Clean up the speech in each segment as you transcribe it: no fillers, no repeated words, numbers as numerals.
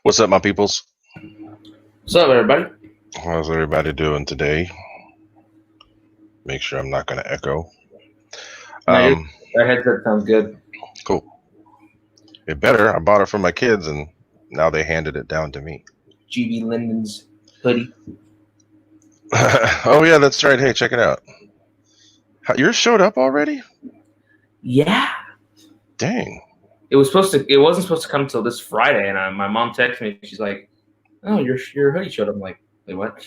What's up, my peoples? What's up, everybody? How's everybody doing today? Make sure I'm not going to echo. No, Um, that headset sounds good. cool. It better. I bought it for my kids, and now they handed it down to me. GB Linden's hoodie. Oh yeah, that's right. Hey, check it out. Yours showed up already? Yeah, Dang. it was supposed to. It wasn't supposed to come till this Friday, and my mom texted me. She's like, "Oh, your hoodie showed up." I'm like, "Wait, what?"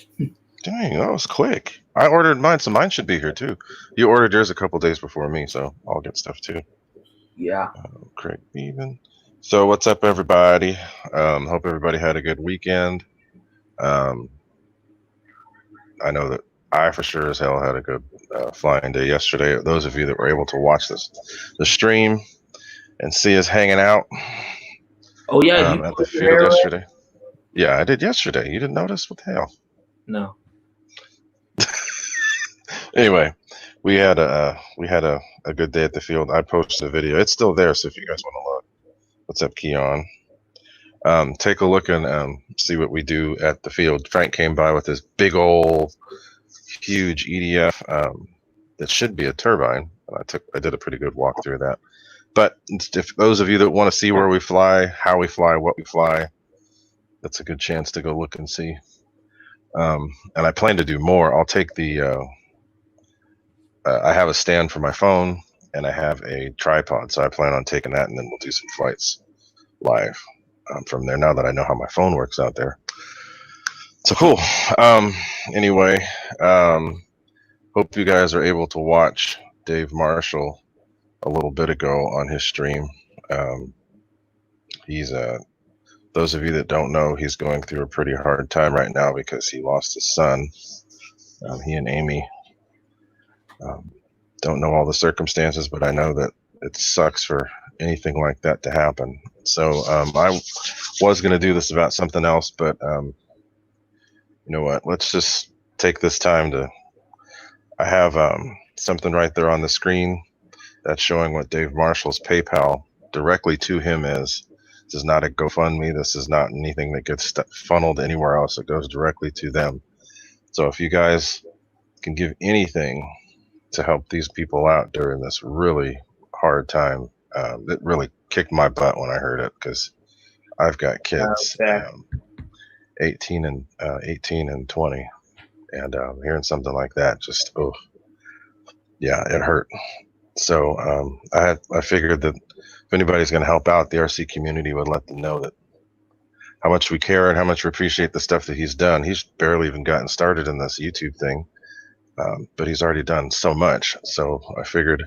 Dang, that was quick. I ordered mine, so mine should be here too. You ordered yours a couple days before me, so I'll get stuff too. Yeah. Great, even. So what's up, everybody? Hope everybody had a good weekend. Um, I know that I for sure as hell had a good flying day yesterday. Those of you that were able to watch the stream and see us hanging out Oh yeah, you at the put your field hair away? yesterday. Yeah, I did yesterday. You didn't notice? What the hell? No. Anyway, we had a good day at the field. I posted a video. It's still there, so if you guys want to look, what's up, Keon? Take a look and see what we do at the field. Frank came by with this big old, huge EDF that should be a turbine. I did a pretty good walk through that. But if those of you that want to see where we fly, how we fly, what we fly, that's a good chance to go look and see. And I plan to do more. I'll take I have a stand for my phone and I have a tripod, so I plan on taking that and then we'll do some flights live from there now that I know how my phone works out there. So cool. Anyway, hope you guys are able to watch Dave Marshall a little bit ago on his stream. He's those of you that don't know, he's going through a pretty hard time right now because he lost his son. He and Amy. Don't know all the circumstances, but I know that it sucks for anything like that to happen. So I was going to do this about something else, but you know what? Let's just take this time to. I have something right there on the screen that's showing what Dave Marshall's PayPal directly to him is. This is not a GoFundMe. This is not anything that gets funneled anywhere else. It goes directly to them. So if you guys can give anything to help these people out during this really hard time, it really kicked my butt when I heard it because I've got kids, 18 and 20, and hearing something like that just yeah, it hurt. So I figured that if anybody's going to help out, the RC community would let them know that how much we care and how much we appreciate the stuff that he's done. He's barely even gotten started in this YouTube thing, but he's already done so much. So I figured,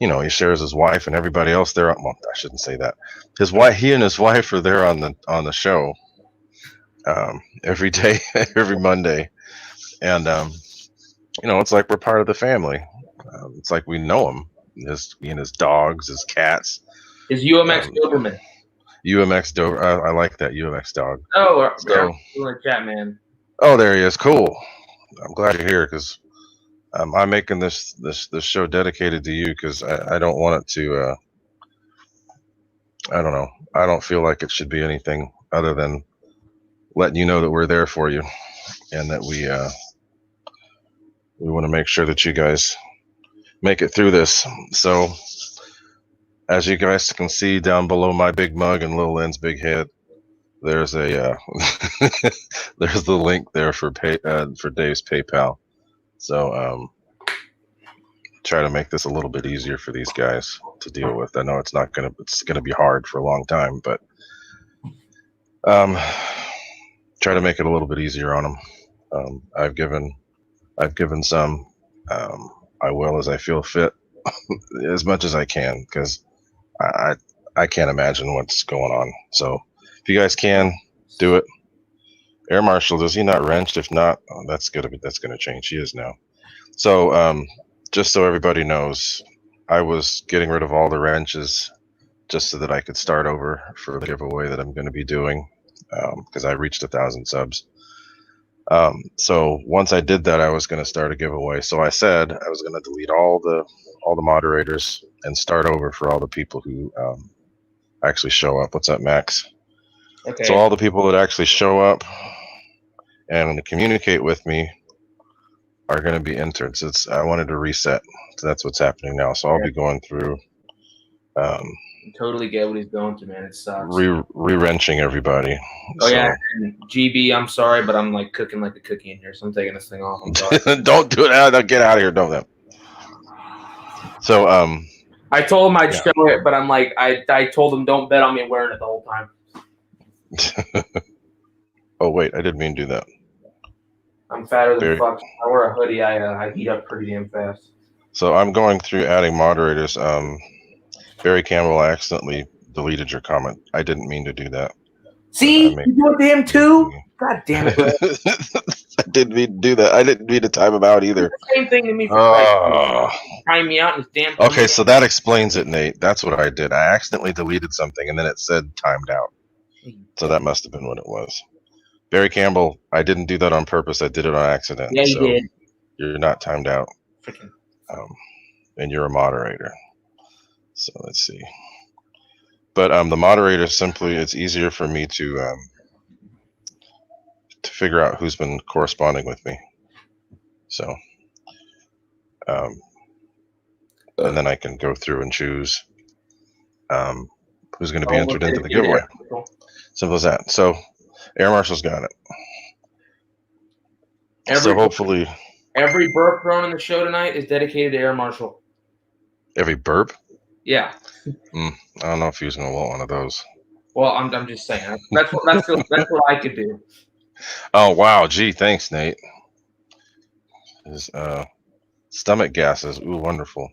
you know, he shares his wife and everybody else there. Well, I shouldn't say that. His wife, he and his wife are there on the show every day, every Monday, and you know, it's like we're part of the family. It's like we know him. He and his dogs, his cats. Is UMX Doberman? UMX Dover. I like that UMX dog. Oh, So, the chat, man. oh, there he is. Cool. I'm glad you're here because I'm making this show dedicated to you because I don't want it to. I don't know. I don't feel like it should be anything other than letting you know that we're there for you and that we want to make sure that you guys make it through this. So, as you guys can see down below my big mug and Lil Lynn's big head, there's a there's the link there for Dave's PayPal. So try to make this a little bit easier for these guys to deal with. I know it's gonna be hard for a long time, but try to make it a little bit easier on them. I've given some. I will as I feel fit, as much as I can, because I can't imagine what's going on. So if you guys can do it. Air Marshal, is he not wrenched? If not, that's gonna change. He is now. So just so everybody knows, I was getting rid of all the wrenches just so that I could start over for the giveaway that I'm going to be doing because I reached 1,000 subs. So once I did that, I was going to start a giveaway. So I said I was going to delete all the moderators and start over for all the people who actually show up. What's up, Max? Okay. So all the people that actually show up and communicate with me are going to be entered. So I wanted to reset. So that's what's happening now. So I'll be going through Totally get what he's going through, man. It sucks. re-wrenching everybody. Oh So. yeah, and GB, I'm sorry, but I'm like cooking like a cookie in here, so I'm taking this thing off. I'm sorry. Don't do it. Get out of here. Don't them. So I told him I'd show it, but I'm like, I told him don't bet on me wearing it the whole time. Oh wait, I didn't mean to do that. I'm fatter than fuck. I wear a hoodie. I heat up pretty damn fast. So I'm going through adding moderators. Barry Campbell, I accidentally deleted your comment. I didn't mean to do that. See, you do it to him too. God damn it, bro. I didn't mean to do that. I didn't mean to time him out either. Same thing to me for time me out in his damn. Okay, so that explains it, Nate. That's what I did. I accidentally deleted something, and then it said timed out. So that must have been what it was. Barry Campbell, I didn't do that on purpose. I did it on accident. Yeah, you did. You're not timed out. Freaking. And you're a moderator. So let's see. But the moderator simply, it's easier for me to figure out who's been corresponding with me. So, and then I can go through and choose who's going to be entered into the giveaway. Simple as that. So, Air Marshal's got it. So hopefully, every burp thrown in the show tonight is dedicated to Air Marshal. Every burp? Yeah. I don't know if he was going to want one of those. Well, I'm just saying. That's what I could do. Oh wow! Gee, thanks, Nate. His stomach gases. Ooh, wonderful.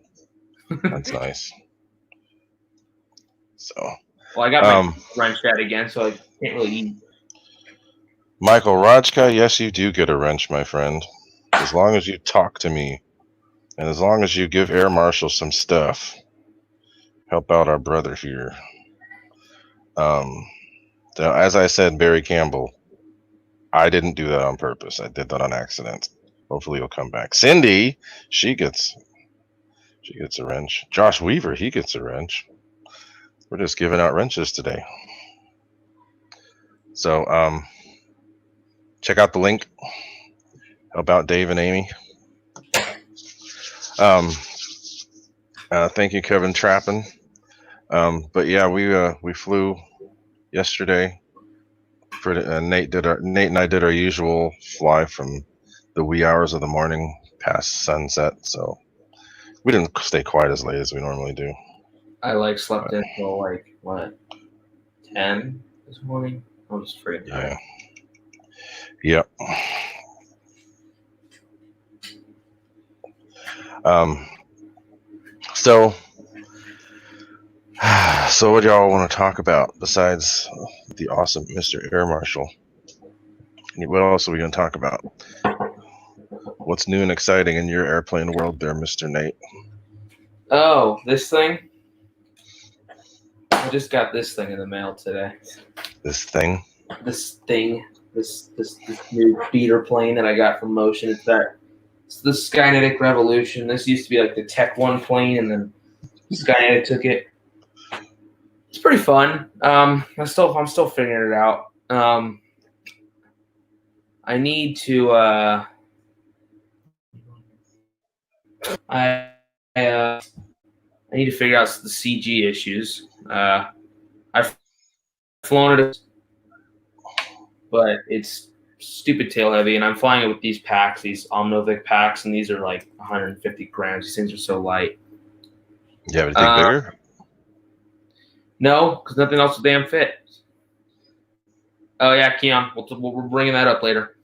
That's nice. So. Well, I got my wrench out again, so I can't really eat. Michael Rajka, yes, you do get a wrench, my friend. As long as you talk to me, and as long as you give Air Marshal some stuff, help out our brother here. As I said, Barry Campbell, I didn't do that on purpose. I did that on accident. Hopefully he'll come back. Cindy, she gets a wrench. Josh Weaver, he gets a wrench. We're just giving out wrenches today. So check out the link. Help out Dave and Amy. Thank you, Kevin Trappin. But yeah, we flew yesterday. Nate and I did our usual fly from the wee hours of the morning past sunset. So we didn't stay quite as late as we normally do. I slept until what 10 this morning. I'm just freaking tired. Yep. So what y'all want to talk about besides the awesome Mr. Air Marshal? What else are we going to talk about? What's new and exciting in your airplane world there, Mr. Nate? Oh, this thing? I just got this thing in the mail today. This thing? This new beater plane that I got from Motion. It's the Skynetic Revolution. This used to be like the Tech 1 plane, and then Skynetic took it. It's pretty fun. I'm still figuring it out. I need to I need to figure out the CG issues. I've flown it, but it's stupid tail heavy, and I'm flying it with these packs, these Omnovic packs, and these are like 150 grams. These things are so light. You have anything bigger? No, because nothing else will damn fit. Oh yeah, Keon, we're bringing that up later.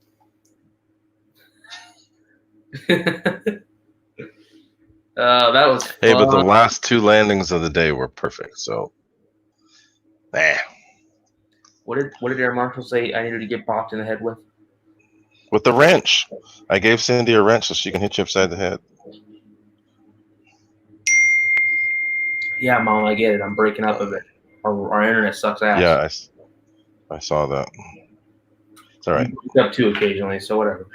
That was fun. Hey, but the last two landings of the day were perfect. So, What did Air Marshal say I needed to get popped in the head with? With the wrench. I gave Cindy a wrench so she can hit you upside the head. Yeah, Mom, I get it. I'm breaking up a bit. Our internet sucks ass. Yeah, I saw that. It's all right. Break up too occasionally, so whatever.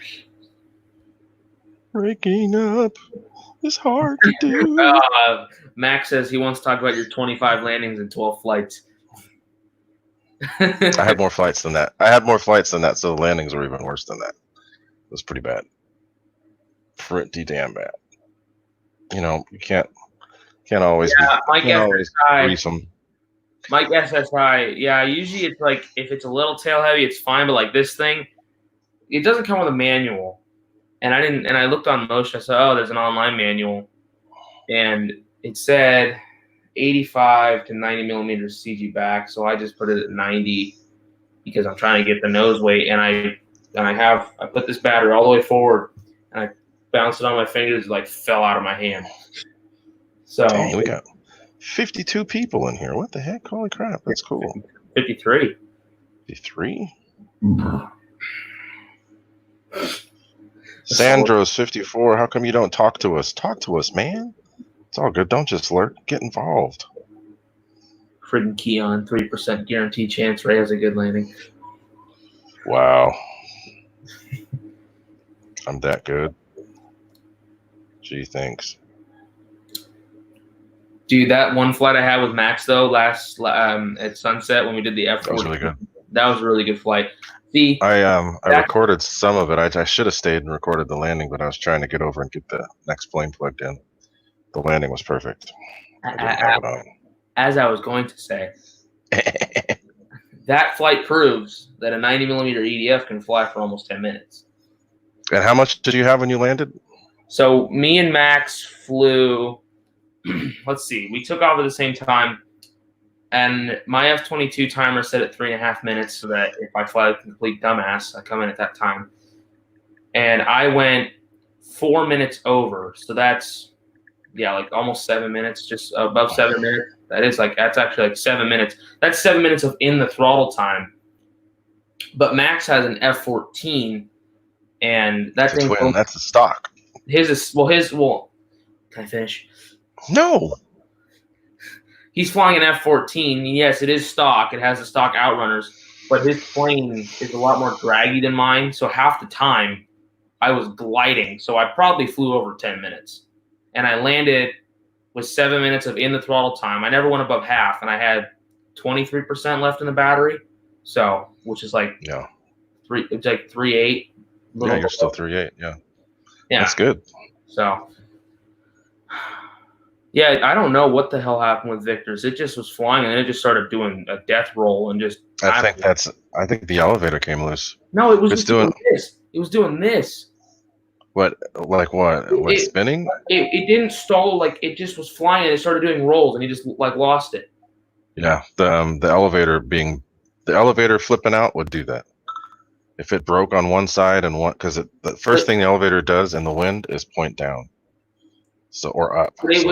Breaking up is hard to do. Max says he wants to talk about your 25 landings and 12 flights. I had more flights than that. So the landings were even worse than that. It was pretty bad. Pretty damn bad. You can't always grease them. Mike SSI, yeah, usually it's like if it's a little tail heavy, it's fine, but like this thing, it doesn't come with a manual. And I looked on Motion, I said, oh, there's an online manual. And it said 85 to 90 millimeters CG back, so I just put it at 90 because I'm trying to get the nose weight, and I put this battery all the way forward and I bounced it on my fingers, like fell out of my hand. So dang, we got 52 people in here. What the heck? Holy crap, that's cool. 53. 53? Sandro's 54. How come you don't talk to us? Talk to us, man. It's all good. Don't just lurk. Get involved. Friggin' Keon, 3% guaranteed chance Ray has a good landing. Wow. I'm that good. Gee, thanks. Dude, that one flight I had with Max, though, last at sunset when we did the F4. That was really good. That was a really good flight. See, I recorded some of it. I should have stayed and recorded the landing, but I was trying to get over and get the next plane plugged in. The landing was perfect. I didn't have it on. As I was going to say, that flight proves that a 90 millimeter EDF can fly for almost 10 minutes. And how much did you have when you landed? So me and Max flew, let's see, we took off at the same time, and my F-22 timer set at 3.5 minutes so that if I fly a complete dumbass, I come in at that time. And I went 4 minutes over, so that's, yeah, like almost 7 minutes, just above 7 minutes. That's actually like 7 minutes. That's 7 minutes of in the throttle time. But Max has an F-14, and that's a stock. His is can I finish? No. He's flying an F-14. Yes, it is stock. It has the stock outrunners, but his plane is a lot more draggy than mine. So half the time I was gliding. So I probably flew over 10 minutes. And I landed with 7 minutes of in the throttle time. I never went above half, and I had 23% left in the battery. So, which is like it's like 3.8. Yeah, you're still 3.8. Yeah. That's good. So, yeah, I don't know what the hell happened with Victor's. It just was flying, and then it just started doing a death roll and just. I think the elevator came loose. No, it was just doing this. It was doing this. What? Like what? Spinning? It didn't stall. Like it just was flying, and it started doing rolls, and he just like lost it. Yeah, the elevator flipping out would do that. If it broke on one side and one, because the first thing the elevator does in the wind is point down, or up. But if it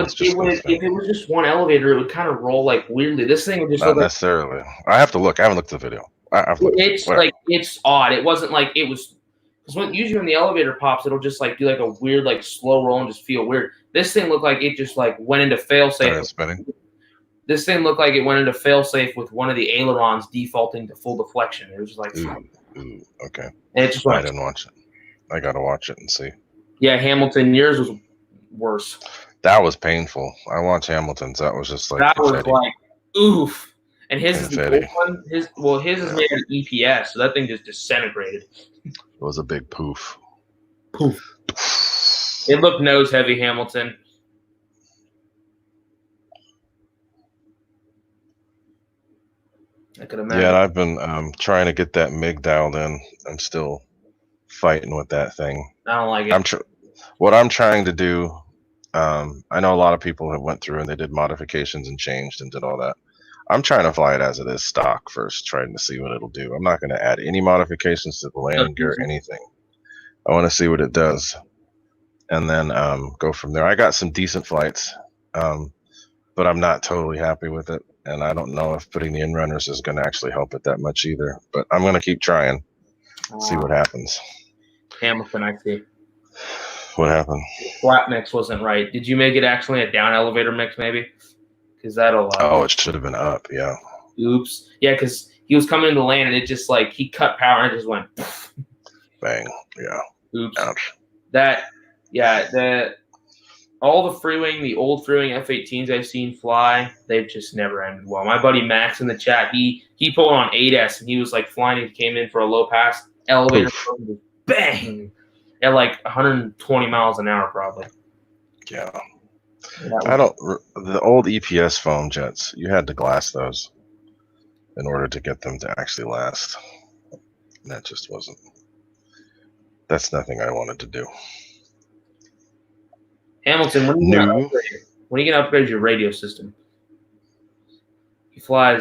was just one elevator, it would kind of roll like weirdly. This thing would just not necessarily. I have to look. I haven't looked at the video. It's odd. It wasn't like it was. Because usually when the elevator pops, it'll just like do like a weird like slow roll and just feel weird. This thing looked like it just like went into failsafe. Spinning. This thing looked like it went into failsafe with one of the ailerons defaulting to full deflection. It was just like, ooh, okay. And it just I didn't watch it. I got to watch it and see. Yeah, Hamilton, yours was worse. That was painful. I watched Hamilton's. That was just like that confetti. Was like oof. And his confetti. Is the old one. His is made of EPS, so that thing just disintegrated. It was a big poof. Poof. It looked nose heavy, Hamilton. I could imagine. Yeah, I've been trying to get that MiG dialed in. I'm still fighting with that thing. I don't like it. What I'm trying to do, I know a lot of people have went through and they did modifications and changed and did all that. I'm trying to fly it as it is stock first, trying to see what it'll do. I'm not going to add any modifications to the landing gear or anything. I want to see what it does, and then go from there. I got some decent flights, but I'm not totally happy with it, and I don't know if putting the in-runners is going to actually help it that much either. But I'm going to keep trying, see what happens. Hamilton, I see. What happened? Flat mix wasn't right. Did you make it actually a down elevator mix, maybe? Because that'll. Oh, it should have been up. Yeah. Oops. Yeah, because he was coming into land and it just like he cut power and it just went. Bang. Yeah. Oops. Ouch. That. Yeah. That. all the freewing, the old freewing F-18s I've seen fly, they've just never ended well. My buddy Max in the chat, he pulled on 8S and he was like flying. He came in for a low pass elevator, bang, at like 120 miles an hour probably. Yeah. The old EPS foam jets, you had to glass those in order to get them to actually last. And that just wasn't. That's nothing I wanted to do. Hamilton, when are you gonna upgrade your radio system? I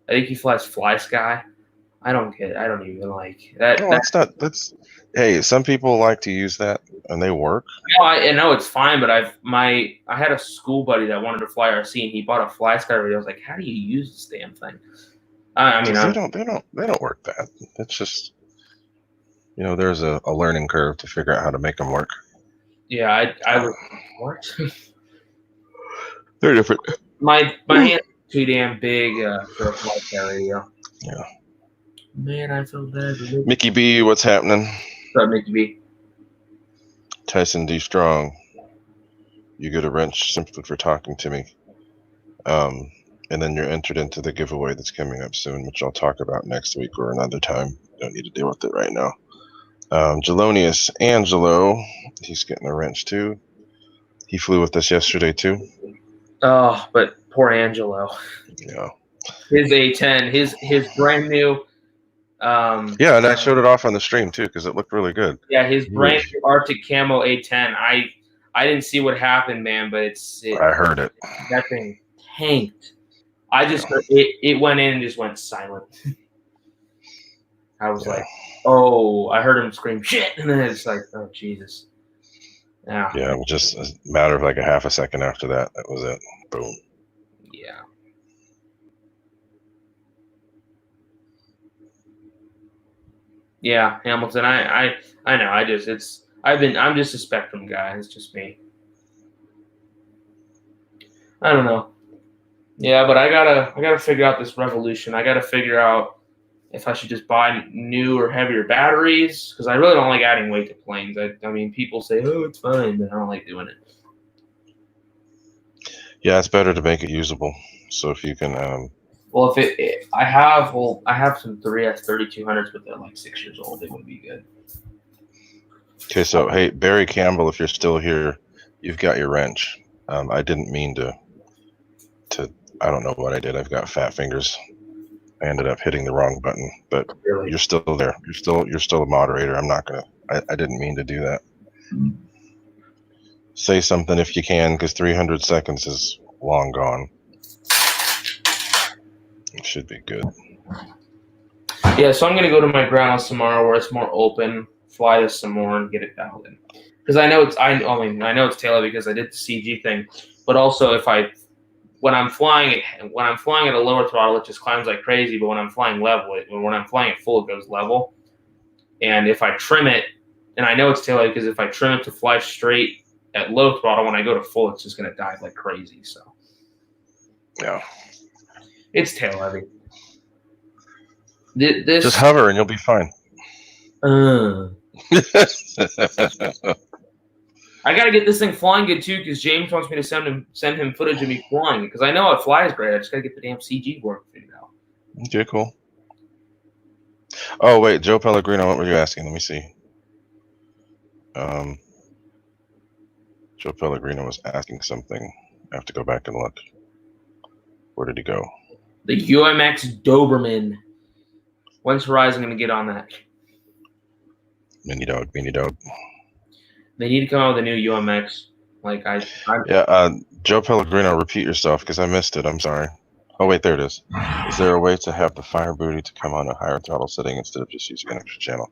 think he flies Fly Sky. I don't even like that. No, hey, some people like to use that and they work. No, I know it's fine, but I had a school buddy that wanted to fly RC and he bought a Fly Sky radio. I was like, how do you use this damn thing? I mean, they don't work that. It's just, there's a learning curve to figure out how to make them work. Yeah, I would. What? They're different. My hand's too damn big for a Fly Sky radio. Yeah. Man, I feel bad. Mickey B, what's happening? What's up, Mickey B? Tyson D. Strong, you get a wrench simply for talking to me. And then you're entered into the giveaway that's coming up soon, which I'll talk about next week or another time. Don't need to deal with it right now. Jelonius Angelo, he's getting a wrench too. He flew with us yesterday too. Oh, but poor Angelo. Yeah. His A10, his brand new. Yeah, and I showed it off on the stream too because it looked really good. Yeah, his brand new Arctic Camo A10. I didn't see what happened, man, but I heard it. That thing tanked. I just heard it went in and just went silent. I was like, oh, I heard him scream shit, and then it's like, oh Jesus. Yeah. Yeah, it was just a matter of like a half a second after that. That was it. Boom. Yeah. Yeah, Hamilton. I know. I'm just a Spectrum guy. It's just me. I don't know. Yeah, but I gotta figure out this Revolution. I gotta figure out if I should just buy new or heavier batteries because I really don't like adding weight to planes. I mean, people say, "Oh, it's fine," but I don't like doing it. Yeah, it's better to make it usable. So if you can. Well, I have some 3S 3200s, but they're like 6 years old. They wouldn't be good. Okay, so hey, Barry Campbell, if you're still here, you've got your wrench. I didn't mean to. I don't know what I did. I've got fat fingers. I ended up hitting the wrong button, but You're still there. You're still a moderator. I'm not gonna. I didn't mean to do that. Say something if you can, because 300 seconds is long gone. It should be good. Yeah, so I'm gonna go to my grandma's tomorrow where it's more open, fly this some more, and get it dialed in. Because I know it's Taylor because I did the CG thing, but also when I'm flying at a lower throttle, it just climbs like crazy. But when I'm flying when I'm flying at full, it goes level. And if I trim it, and I know it's tail heavy because if I trim it to fly straight at low throttle, when I go to full, it's just gonna dive like crazy. So yeah, it's tail heavy. This just hover and you'll be fine. I gotta get this thing flying good too, because James wants me to send him footage of me flying because I know it flies great. I just gotta get the damn CG work figured out. Okay, cool. Oh wait, Joe Pellegrino, what were you asking? Let me see. Joe Pellegrino was asking something. I have to go back and look. Where did he go? The UMX Doberman. When's Horizon gonna get on that? Mini dog. They need to come out with a new UMX. Joe Pellegrino, repeat yourself because I missed it. I'm sorry. Oh wait, there it is. Is there a way to have the fire booty to come on a higher throttle setting instead of just using an extra channel?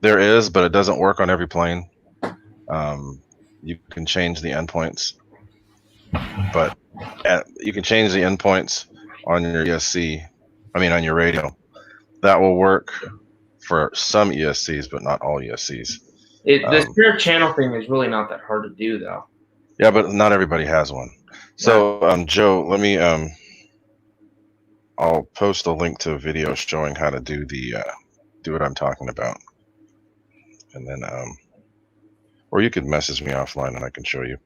There is, but it doesn't work on every plane. You can change the endpoints, but you can change the endpoints on your ESC. I mean, on your radio. That will work for some ESCs, but not all ESCs. The spare channel thing is really not that hard to do, though. Yeah, but not everybody has one. So, Joe, let me. I'll post a link to a video showing how to do what I'm talking about, and then Or you could message me offline and I can show you.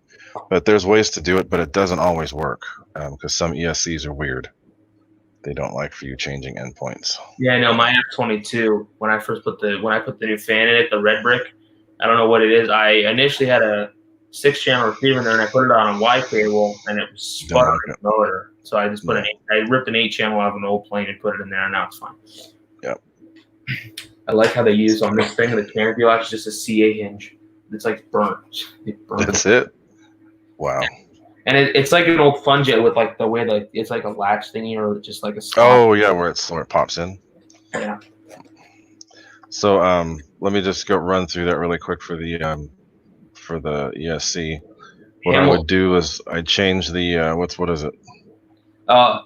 But there's ways to do it, but it doesn't always work because some ESCs are weird. They don't like for you changing endpoints. Yeah, no, my F22. When I first put the new fan in it, the red brick. I don't know what it is. I initially had a 6-channel receiver in there, and I put it on a Y cable, and it was sputtering like the motor. So I just I ripped an 8-channel out of an old plane and put it in there, and now it's fine. Yep. I like how they use on this thing, the canopy latch, just a CA hinge. It's like burnt. That's it? Wow. And it's like an old fun jet with like the way that it's like a latch thingy or just like a slot. Oh yeah, where it pops in. Yeah. So let me just go run through that really quick for the ESC. What I would do is I'd change the what is it?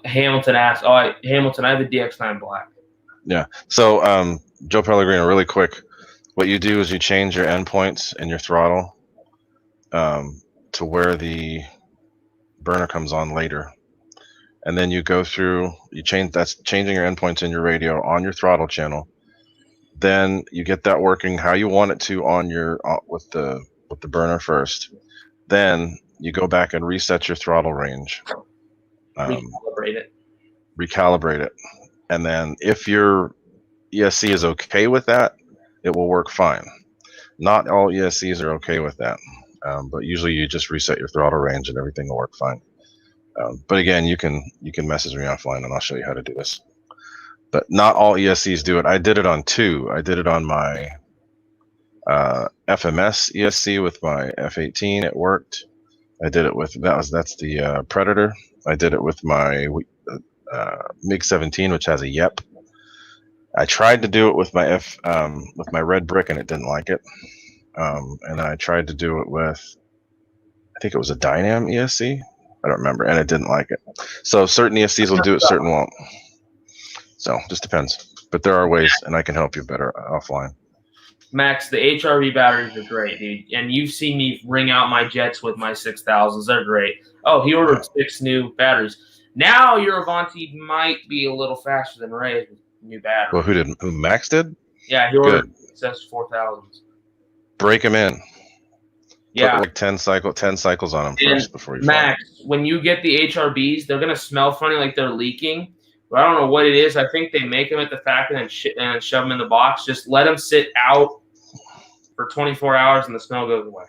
Hamilton asked. Hamilton, I have a DX9 Black. Yeah. So Joe Pellegrino, really quick. What you do is you change your endpoints in your throttle to where the burner comes on later, and then you go through. That's changing your endpoints in your radio on your throttle channel. Then you get that working how you want it to on your with the burner first. Then you go back and reset your throttle range. Recalibrate it. And then if your ESC is okay with that, it will work fine. Not all ESCs are okay with that, but usually you just reset your throttle range and everything will work fine. But again, you can message me offline and I'll show you how to do this. But not all ESCs do it. I did it on 2. I did it on my FMS ESC with my F18. It worked. I did it with that's the Predator. I did it with my MiG-17, which has a YEP. I tried to do it with my with my red brick, and it didn't like it. And I tried to do it with, I think it was a Dynam ESC. I don't remember, and it didn't like it. So certain ESCs will do it, certain won't. So just depends. But there are ways, and I can help you better offline. Max, the HRV batteries are great, dude. And you've seen me ring out my jets with my 6000s. They're great. Oh, he ordered 6 new batteries. Now your Avanti might be a little faster than Ray's with new batteries. Well, who Max did? Yeah, he ordered 4000s. Break him in. Yeah. Put like 10 cycles on them first before you Max, when you get the HRBs, they're going to smell funny like they're leaking. But I don't know what it is. I think they make them at the factory and shove them in the box. Just let them sit out for 24 hours and the smell goes away.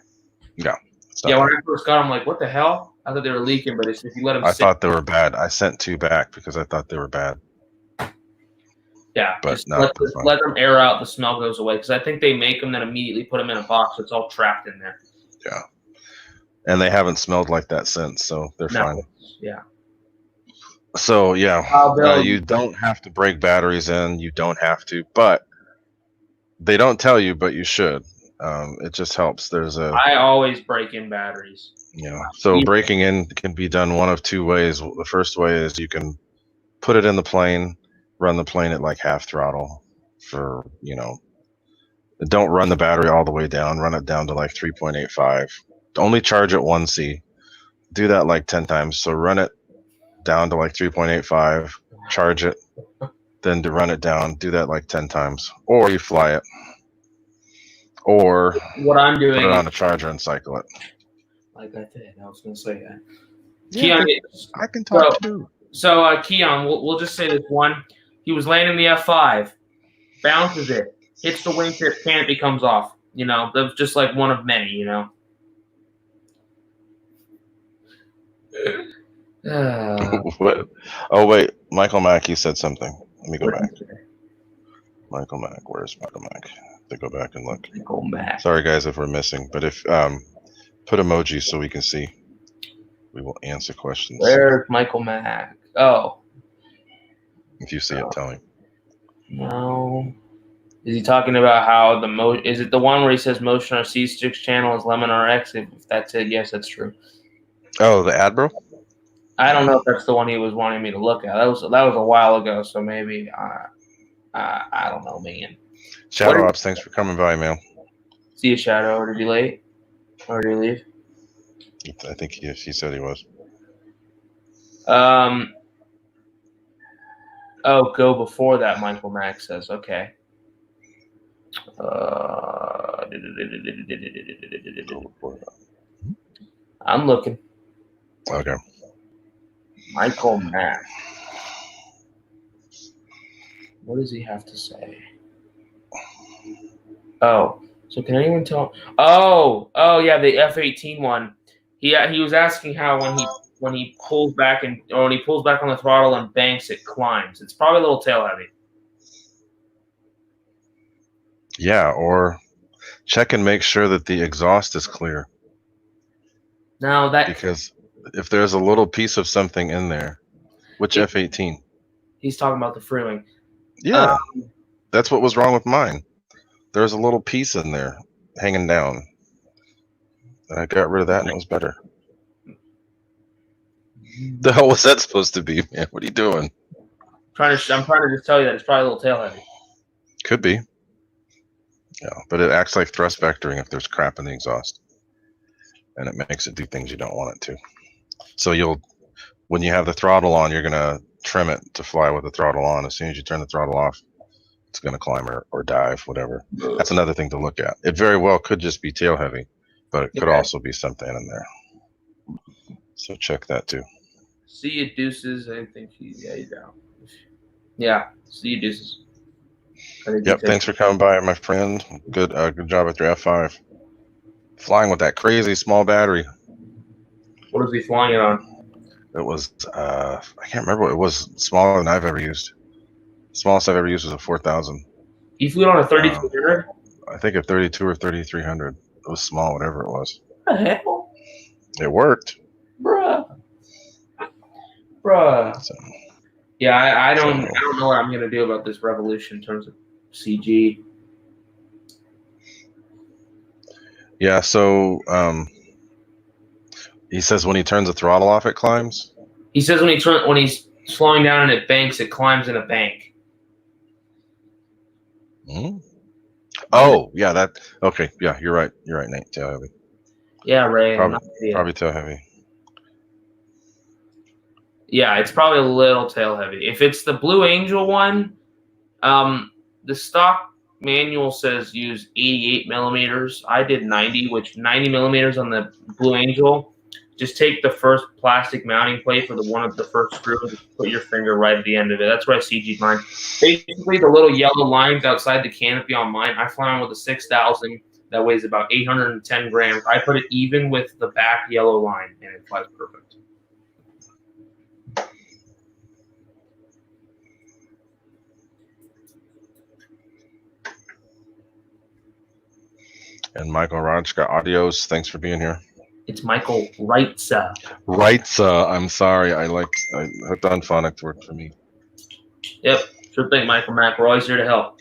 Yeah. Yeah, when I first got them, I'm like, what the hell? I thought they were leaking, but if you let them sit. I thought they were bad. I sent 2 back because I thought they were bad. Yeah, but just let them air out. The smell goes away because I think they make them then immediately put them in a box. So it's all trapped in there. Yeah. And they haven't smelled like that since, so they're fine. Yeah. So, yeah, you don't have to break batteries in. You don't have to, but they don't tell you, but you should. It just helps. I always break in batteries. Yeah. So breaking in can be done one of 2 ways. The first way is you can put it in the plane, run the plane at like half throttle for, don't run the battery all the way down. Run it down to like 3.85. Only charge at 1C. Do that like 10 times. So run it down to like 3.85, charge it, then to run it down, do that like 10 times. Or you fly it. Or what I'm doing, put it on a charger and cycle it. Like I did. I was going to say that. Yeah, Keon, I can talk too. So Keon, we'll just say this one. He was landing the F5, bounces it, hits the wingtip, canopy comes off. That's just like one of many, What? Oh, wait. Michael Mack, you said something. Let me go back. Michael Mack. Where's Michael Mack? To go back and look. Michael Mack. Sorry, guys, if we're missing. But if put emojis so we can see. We will answer questions. Where's Michael Mack? Oh. If you see it, tell me. No. Is he talking about how is it the one where he says motion RC6 channel is Lemon RX? If that's it, yes, that's true. Oh, the Admiral? I don't know if that's the one he was wanting me to look at. That was a while ago, so maybe I don't know, man. Shadow Ops, thanks for coming by, man. See you, Shadow. Or did you late? Or did you leave? I think he said he was. Oh, go before that, Michael Mack says. Okay. I'm looking. Okay. Michael Mack. What does he have to say? Oh, so can anyone tell? Oh, yeah, the F-18 one. He was asking how when he pulls back on the throttle and banks, it climbs. It's probably a little tail heavy. Yeah, or check and make sure that the exhaust is clear. Now because if there's a little piece of something in there, which F-18? He's talking about the Freewing. Yeah, that's what was wrong with mine. There's a little piece in there hanging down. And I got rid of that and it was better. The hell was that supposed to be, man? What are you doing? I'm trying to just tell you that it's probably a little tail heavy. Could be. Yeah, but it acts like thrust vectoring if there's crap in the exhaust. And it makes it do things you don't want it to. So when you have the throttle on, you're going to trim it to fly with the throttle on. As soon as you turn the throttle off, it's going to climb or dive, whatever. That's another thing to look at. It very well could just be tail heavy, but it could also be something in there. So check that too. See you, deuces. I think he's out. Yeah, see you, deuces. Yep, thanks for coming by, my friend. Good job at your F5. Flying with that crazy small battery. What is he flying it on? It was, I can't remember. It was smaller than I've ever used. The smallest I've ever used was a 4000. He flew it on a 3200? I think a 32 or 3300. It was small, whatever it was. What the hell? It worked. Bruh. So, yeah, I don't know what I'm going to do about this revolution in terms of CG. Yeah, so he says when he turns the throttle off, it climbs. He says when he's slowing down and it banks, it climbs in a bank. Mm-hmm. Oh, yeah, that. Okay, yeah, you're right. You're right, Nate. Tail heavy. Yeah, Ray. Probably tail heavy. Yeah, it's probably a little tail heavy. If it's the Blue Angel one, the stock manual says use 88 millimeters. I did 90, which 90 millimeters on the Blue Angel. Just take the first plastic mounting plate for the first screw and just put your finger right at the end of it. That's where I CG'd mine. Basically, the little yellow lines outside the canopy on mine, I fly on with a 6000 that weighs about 810 grams. I put it even with the back yellow line, and it flies perfect. And Michael Rajka Audios, thanks for being here. It's Michael Wrightsa. Wrightsa, I'm sorry. I hooked on phonics worked for me. Yep, sure thing, Michael Mack. We're always here to help.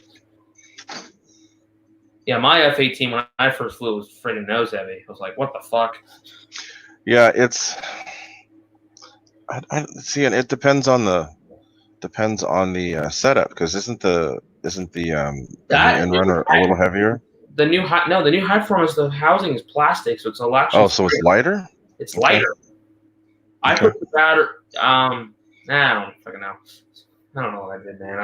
Yeah, my F-18 when I first flew was freaking nose heavy. I was like, what the fuck? Yeah, it's. I see, and it depends on the setup, because isn't the Inrunner a little heavier? The new high form is the housing is plastic, so it's a lot. Oh, so it's lighter. It's lighter. I put the battery. I don't fucking know. I don't know what I did, man.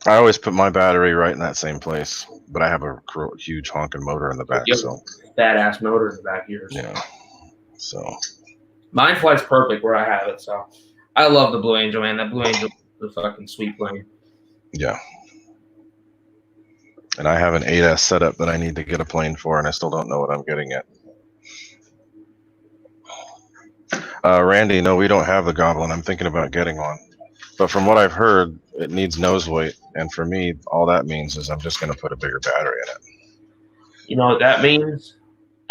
I always put my battery right in that same place, but I have a huge honking motor in the back. So badass motor in the back here. Yeah. So mine flies perfect where I have it. So I love the Blue Angel, man. That Blue Angel is a fucking sweet plane. Yeah. And I have an 8S setup that I need to get a plane for, and I still don't know what I'm getting yet. Randy, no, we don't have the Goblin. I'm thinking about getting one. But from what I've heard, it needs nose weight. And for me, all that means is I'm just going to put a bigger battery in it. You know what that means?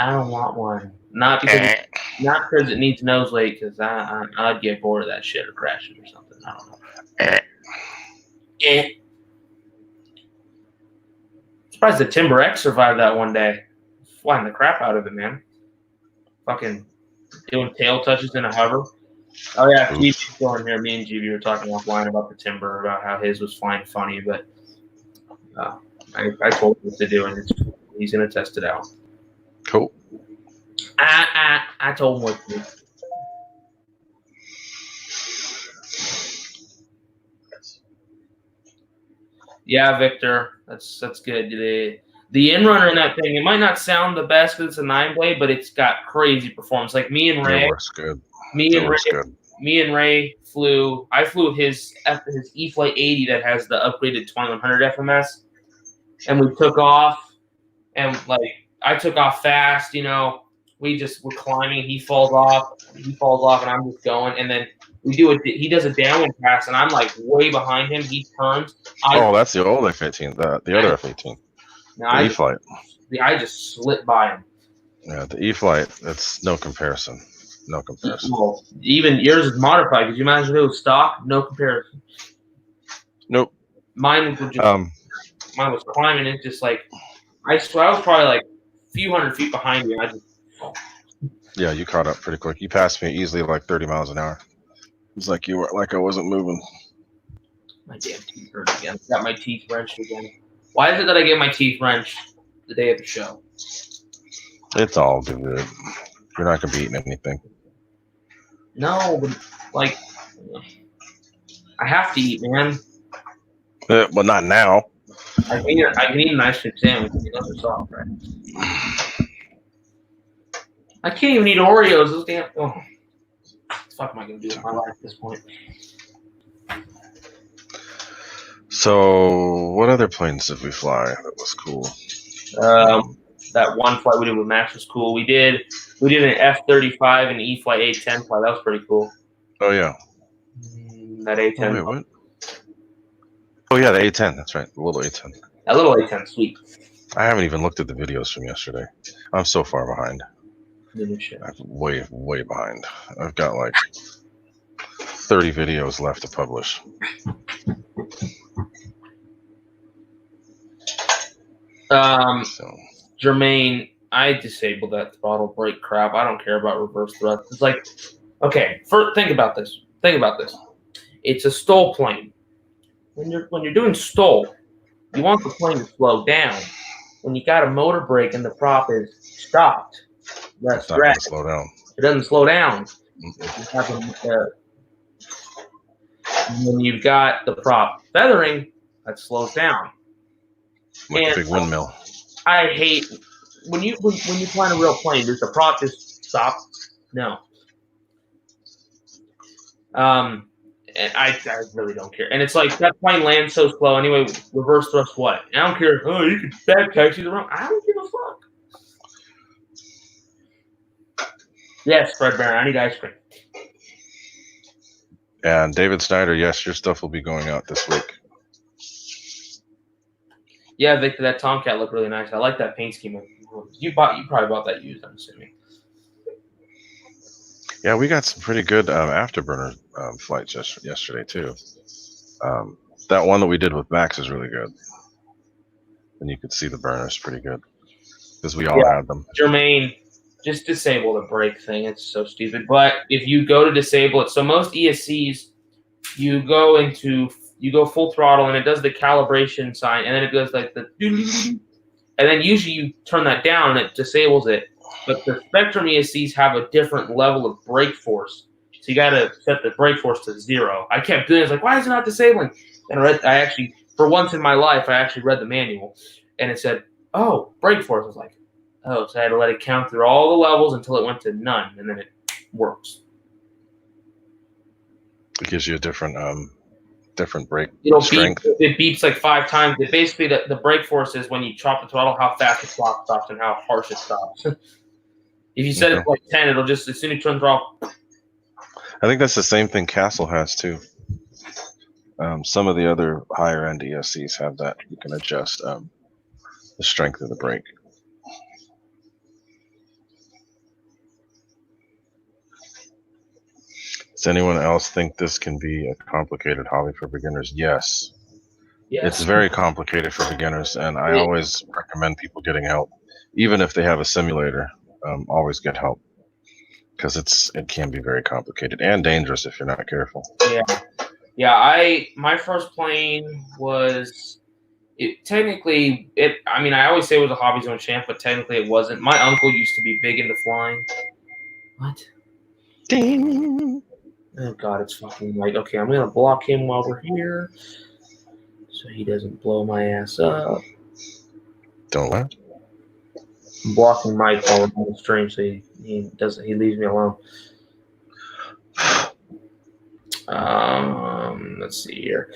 I don't want one. Not because it needs nose weight, because I'd get bored of that shit or crash it or something. I don't know. Surprised the Timber X survived that one day. Flying the crap out of it, man. Fucking doing tail touches in a hover. Oh yeah, GB's going here. Me and GB were talking offline about the Timber, about how his was flying funny, but I told him what to do, and he's gonna test it out. Cool. I told him what to do. Yeah, Victor, that's good. The in runner in that thing, it might not sound the best because it's a 9-blade, but it's got crazy performance. Like me and Ray, It works good. me It and works Ray, good. me and Ray flew. I flew his E-Flight 80 that has the upgraded 2100 FMS, and we took off. And like I took off fast, we just were climbing. He falls off, and I'm just going. And then he does a downwind pass, and I'm like way behind him. He turns. That's the old F-18, the other F-18, the E-Flight. I just slipped by him. Yeah, the E-Flight, it's no comparison. No comparison. Well, even yours is modified. Could you imagine if it was stock? No comparison. Nope. Mine was climbing. It's just like I swear I was probably like a few hundred feet behind you. Yeah, you caught up pretty quick. You passed me easily, like 30 miles an hour. It was like I wasn't moving. My damn teeth hurt again. Got my teeth wrenched again. Why is it that I get my teeth wrenched the day of the show? It's all good. You're not gonna be eating anything. No, but like I have to eat, man. But not now. I can eat an ice cream sandwich. Those are soft, right? I can't even eat Oreos. Those damn. Oh. What the fuck am I gonna do with my life at this point? So, what other planes did we fly that was cool? That one flight we did with Max was cool. We did an F-35 and E-Flight A-10 flight. That was pretty cool. Oh yeah. That A-10. Oh, wait, what? Oh yeah, the A-10. That's right, the little A-10. That little A-10, sweet. I haven't even looked at the videos from yesterday. I'm so far behind. I'm way behind. I've got like 30 videos left to publish. Jermaine, I disabled that throttle brake crap. I don't care about reverse thrust. It's like, okay, think about this. It's a STOL plane. When you're doing STOL, you want the plane to slow down. When you got a motor brake and the prop is stopped, it's not going to slow down. It doesn't slow down. When you've got the prop feathering, that slows down. Like a big windmill. I hate when you fly in a real plane. Does the prop just stop? No. And I really don't care. And it's like that plane lands so slow anyway. Reverse thrust what? I don't care. Oh, you can back taxi the wrong. I don't give a fuck. Yes, Fred Barron. I need ice cream. And David Snyder, yes, your stuff will be going out this week. Yeah, Victor, that Tomcat looked really nice. I like that paint scheme. You probably bought that used, I'm assuming. Yeah, we got some pretty good afterburner flights yesterday too. That one that we did with Max is really good, and you could see the burners pretty good because we all had them. Jermaine, just disable the brake thing. It's so stupid. But if you go to disable it, so most ESCs, you go full throttle and it does the calibration sign, and then it goes like the, and then usually you turn that down and it disables it. But the Spectrum ESCs have a different level of brake force, so you got to set the brake force to 0. I kept doing it. I was like, why is it not disabling? And I actually, for once in my life, I actually read the manual, and it said, oh, brake force. I was like, oh, so I had to let it count through all the levels until it went to none, and then it works. It gives you a different brake strength. It beeps like 5 times. It basically, the brake force is when you chop the throttle, how fast the clock stops and how harsh it stops. If you set it to like 10, it'll just, as soon as you turn the throttle. I think that's the same thing Castle has too. Some of the other higher end ESCs have that. You can adjust the strength of the brake. Does anyone else think this can be a complicated hobby for beginners? Yes. It's very complicated for beginners, and I always recommend people getting help. Even if they have a simulator, always get help, because it can be very complicated and dangerous if you're not careful. Yeah. My first plane was, I always say it was a hobby zone champ, but technically it wasn't. My uncle used to be big into flying. What? Ding. Oh God, it's fucking like, okay, I'm gonna block him while we're here. so he doesn't blow my ass up. Don't what? I'm blocking Mike while we're on the stream, so he leaves me alone. Let's see here.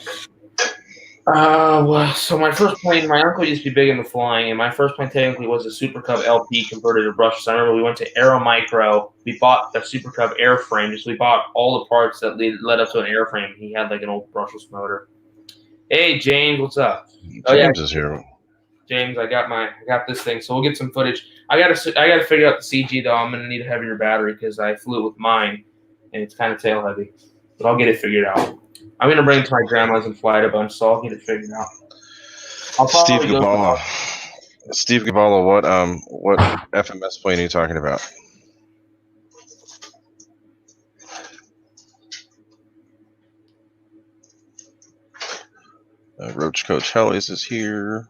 So my first plane, my uncle used to be big into flying, and my first plane technically was a Super Cub LP converted to brushless. I remember we went to Aero Micro. We bought the Super Cub airframe. So we bought all the parts that led up to an airframe. He had like an old brushless motor. Hey James, what's up? James is here. James, I got this thing, so we'll get some footage. I gotta figure out the CG though. I'm gonna need a heavier battery because I flew with mine, and it's kind of tail heavy. But I'll get it figured out. I'm gonna bring it to my grandma's and fly it a bunch, so I'll get it figured out. Steve Gabala. Steve Gabala, what FMS plane are you talking about? Roach Coach Hellies is here.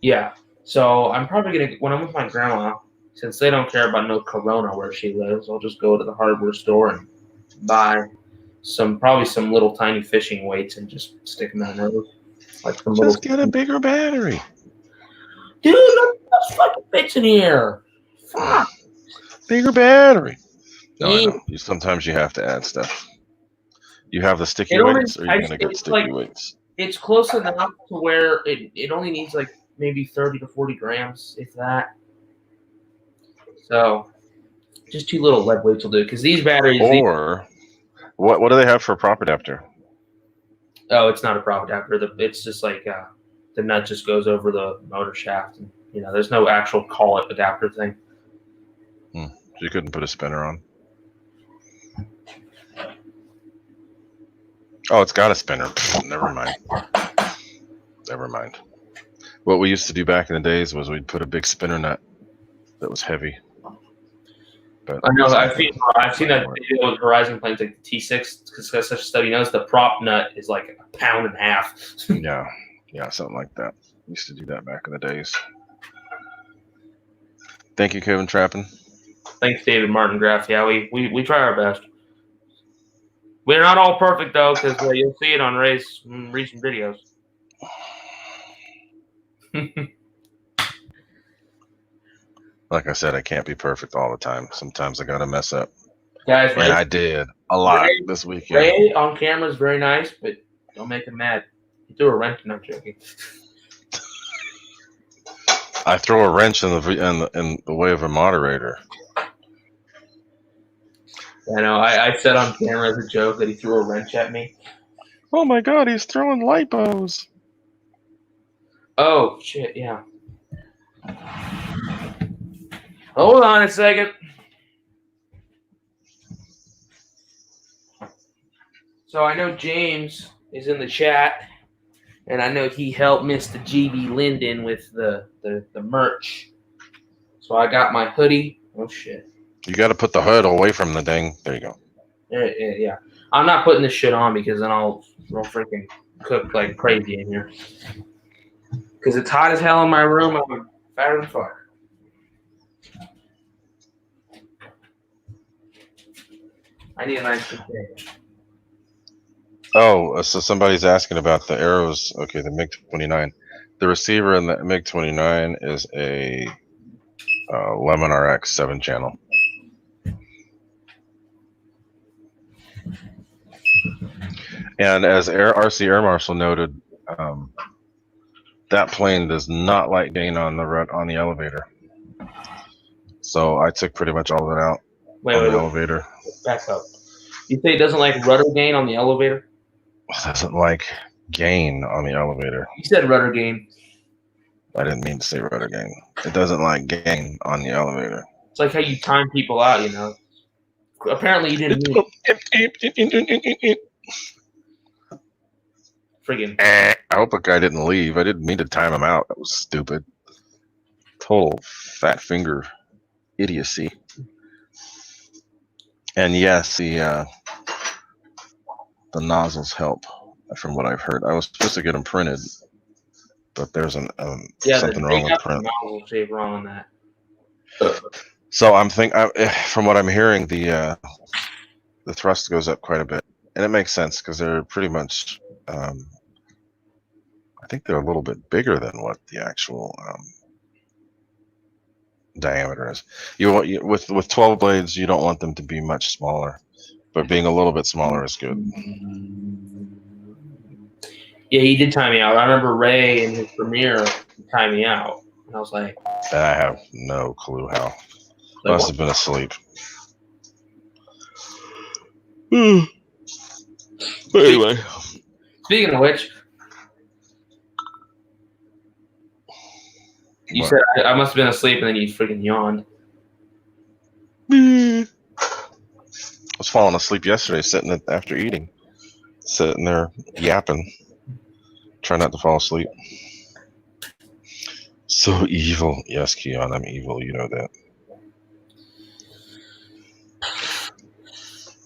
Yeah, so I'm probably gonna, when I'm with my grandma, since they don't care about no Corona where she lives, I'll just go to the hardware store and buy probably some little tiny fishing weights and just stick them in my nose. Like some just get a bigger battery. Dude, that fucking fits in here. Fuck. Bigger battery. No, I know. Sometimes you have to add stuff. You have the sticky weights, or you're gonna get sticky weights. It's close enough to where it only needs like maybe 30 to 40 grams, if that. So just 2 little lead weights will do. Because these batteries. Or what do they have for a prop adapter? Oh, it's not a prop adapter. It's just like the nut just goes over the motor shaft. And, there's no actual call it adapter thing. So you couldn't put a spinner on. Oh, it's got a spinner. Never mind. What we used to do back in the days was we'd put a big spinner nut that was heavy. But I know. I've seen that video with Horizon planes like the T6 because such a study knows the prop nut is like 1.5 pounds. yeah, something like that. We used to do that back in the days. Thank you, Kevin Trappin. Thanks, David Martin Graff. Yeah, we try our best. We're not all perfect though, because you'll see it on Ray's recent videos. Like I said, I can't be perfect all the time. Sometimes I gotta mess up. Guys, and I did a lot this weekend. Ray on camera is very nice, but don't make him mad. He threw a wrench, and I'm joking. I throw a wrench in the way of a moderator. I know. I said on camera as a joke that he threw a wrench at me. Oh my God, he's throwing lipos. Oh shit! Yeah. Hold on a second. So I know James is in the chat, and I know he helped Mr. GB Linden with the merch. So I got my hoodie. Oh shit! You got to put the hood away from the thing. There you go. Yeah. I'm not putting this shit on because then I'll freaking cook like crazy in here. Because it's hot as hell in my room. I'm fatter than fire. I need a nice container. Oh, so somebody's asking about the arrows. Okay, the MiG-29. The receiver in the MiG-29 is a Lemon RX 7-channel. And as RC Air Marshal noted, that plane does not like gain on the elevator. So I took pretty much all of it out on the elevator. Back up. You say it doesn't like rudder gain on the elevator? It doesn't like gain on the elevator. You said rudder gain. I didn't mean to say rudder gain. It doesn't like gain on the elevator. It's like how you time people out, Apparently you didn't mean it. Friggin'. I hope a guy didn't leave. I didn't mean to time him out. That was stupid. Total fat finger idiocy. And yes, the nozzles help, from what I've heard. I was supposed to get them printed, but there's something wrong with print. The nozzle shape wrong on that. So I'm from what I'm hearing, the thrust goes up quite a bit, and it makes sense because they're pretty much think they're a little bit bigger than what the actual diameter is. With 12 blades, you don't want them to be much smaller, but being a little bit smaller is good. Yeah, he did time me out. I remember Ray in his premiere timed me out, and I was like, And I have no clue how. like Must what? have been asleep. But anyway, Speaking of which, you what? said I must have been asleep, and then you freaking yawned. I was falling asleep yesterday, after eating, sitting there yapping, trying not to fall asleep. So evil. Yes, Keon, I'm evil. You know that.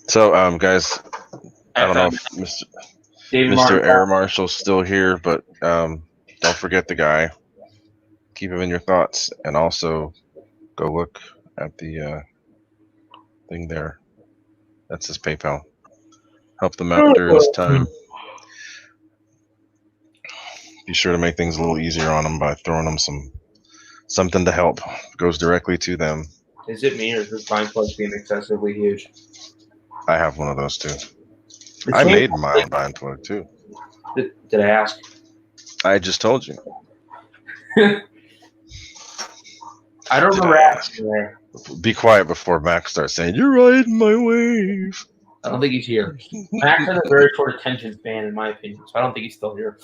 So, guys, I don't know if Mr. Air Marshal's still here, but don't forget the guy. Keep him in your thoughts, and also go look at the thing there. That's his PayPal. Help them out during this time. Be sure to make things a little easier on them by throwing them something to help. It goes directly to them. Is it me, or is this Vine Plug being excessively huge? I have one of those too. I made my own Vine Plug too. Did I ask? I just told you. I don't remember asking there. Be quiet before Max starts saying, "You're riding my wave." I don't think he's here. Max has a very short attention span, in my opinion, so I don't think he's still here.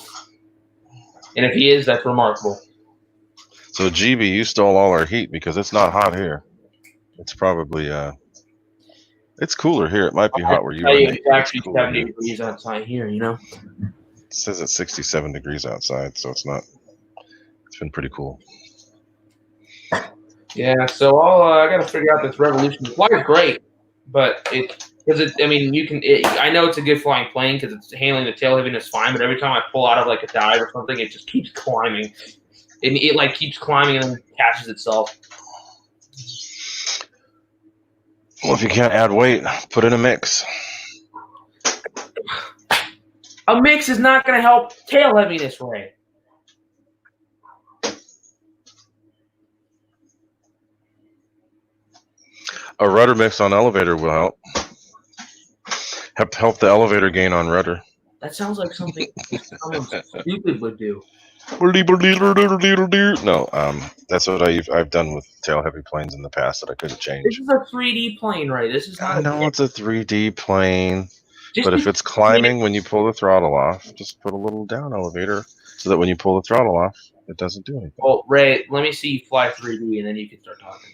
And if he is, that's remarkable. So, GB, you stole all our heat because it's not hot here. It's probably it's cooler here. It might be hot where you are. It's actually 70 degrees outside here, you know? It says it's 67 degrees outside, so it's not. It's been pretty cool. Yeah, so I got to figure out this Revolution. The flight is great, but I know it's a good flying plane because it's handling the tail heaviness fine, but every time I pull out of like a dive or something, it just keeps climbing. It like keeps climbing and then catches itself. Well, if you can't add weight, put in a mix. A mix is not going to help tail heaviness, Ray. A rudder mix on elevator will help. Help the elevator gain on rudder. That sounds like something someone stupid would do. No, that's what I've done with tail heavy planes in the past that I could have changed. This is a 3D plane, Ray. This is not. I know it's a 3D plane, but if it's climbing when you pull the throttle off, just put a little down elevator so that when you pull the throttle off, it doesn't do anything. Well, Ray, let me see you fly 3D, and then you can start talking.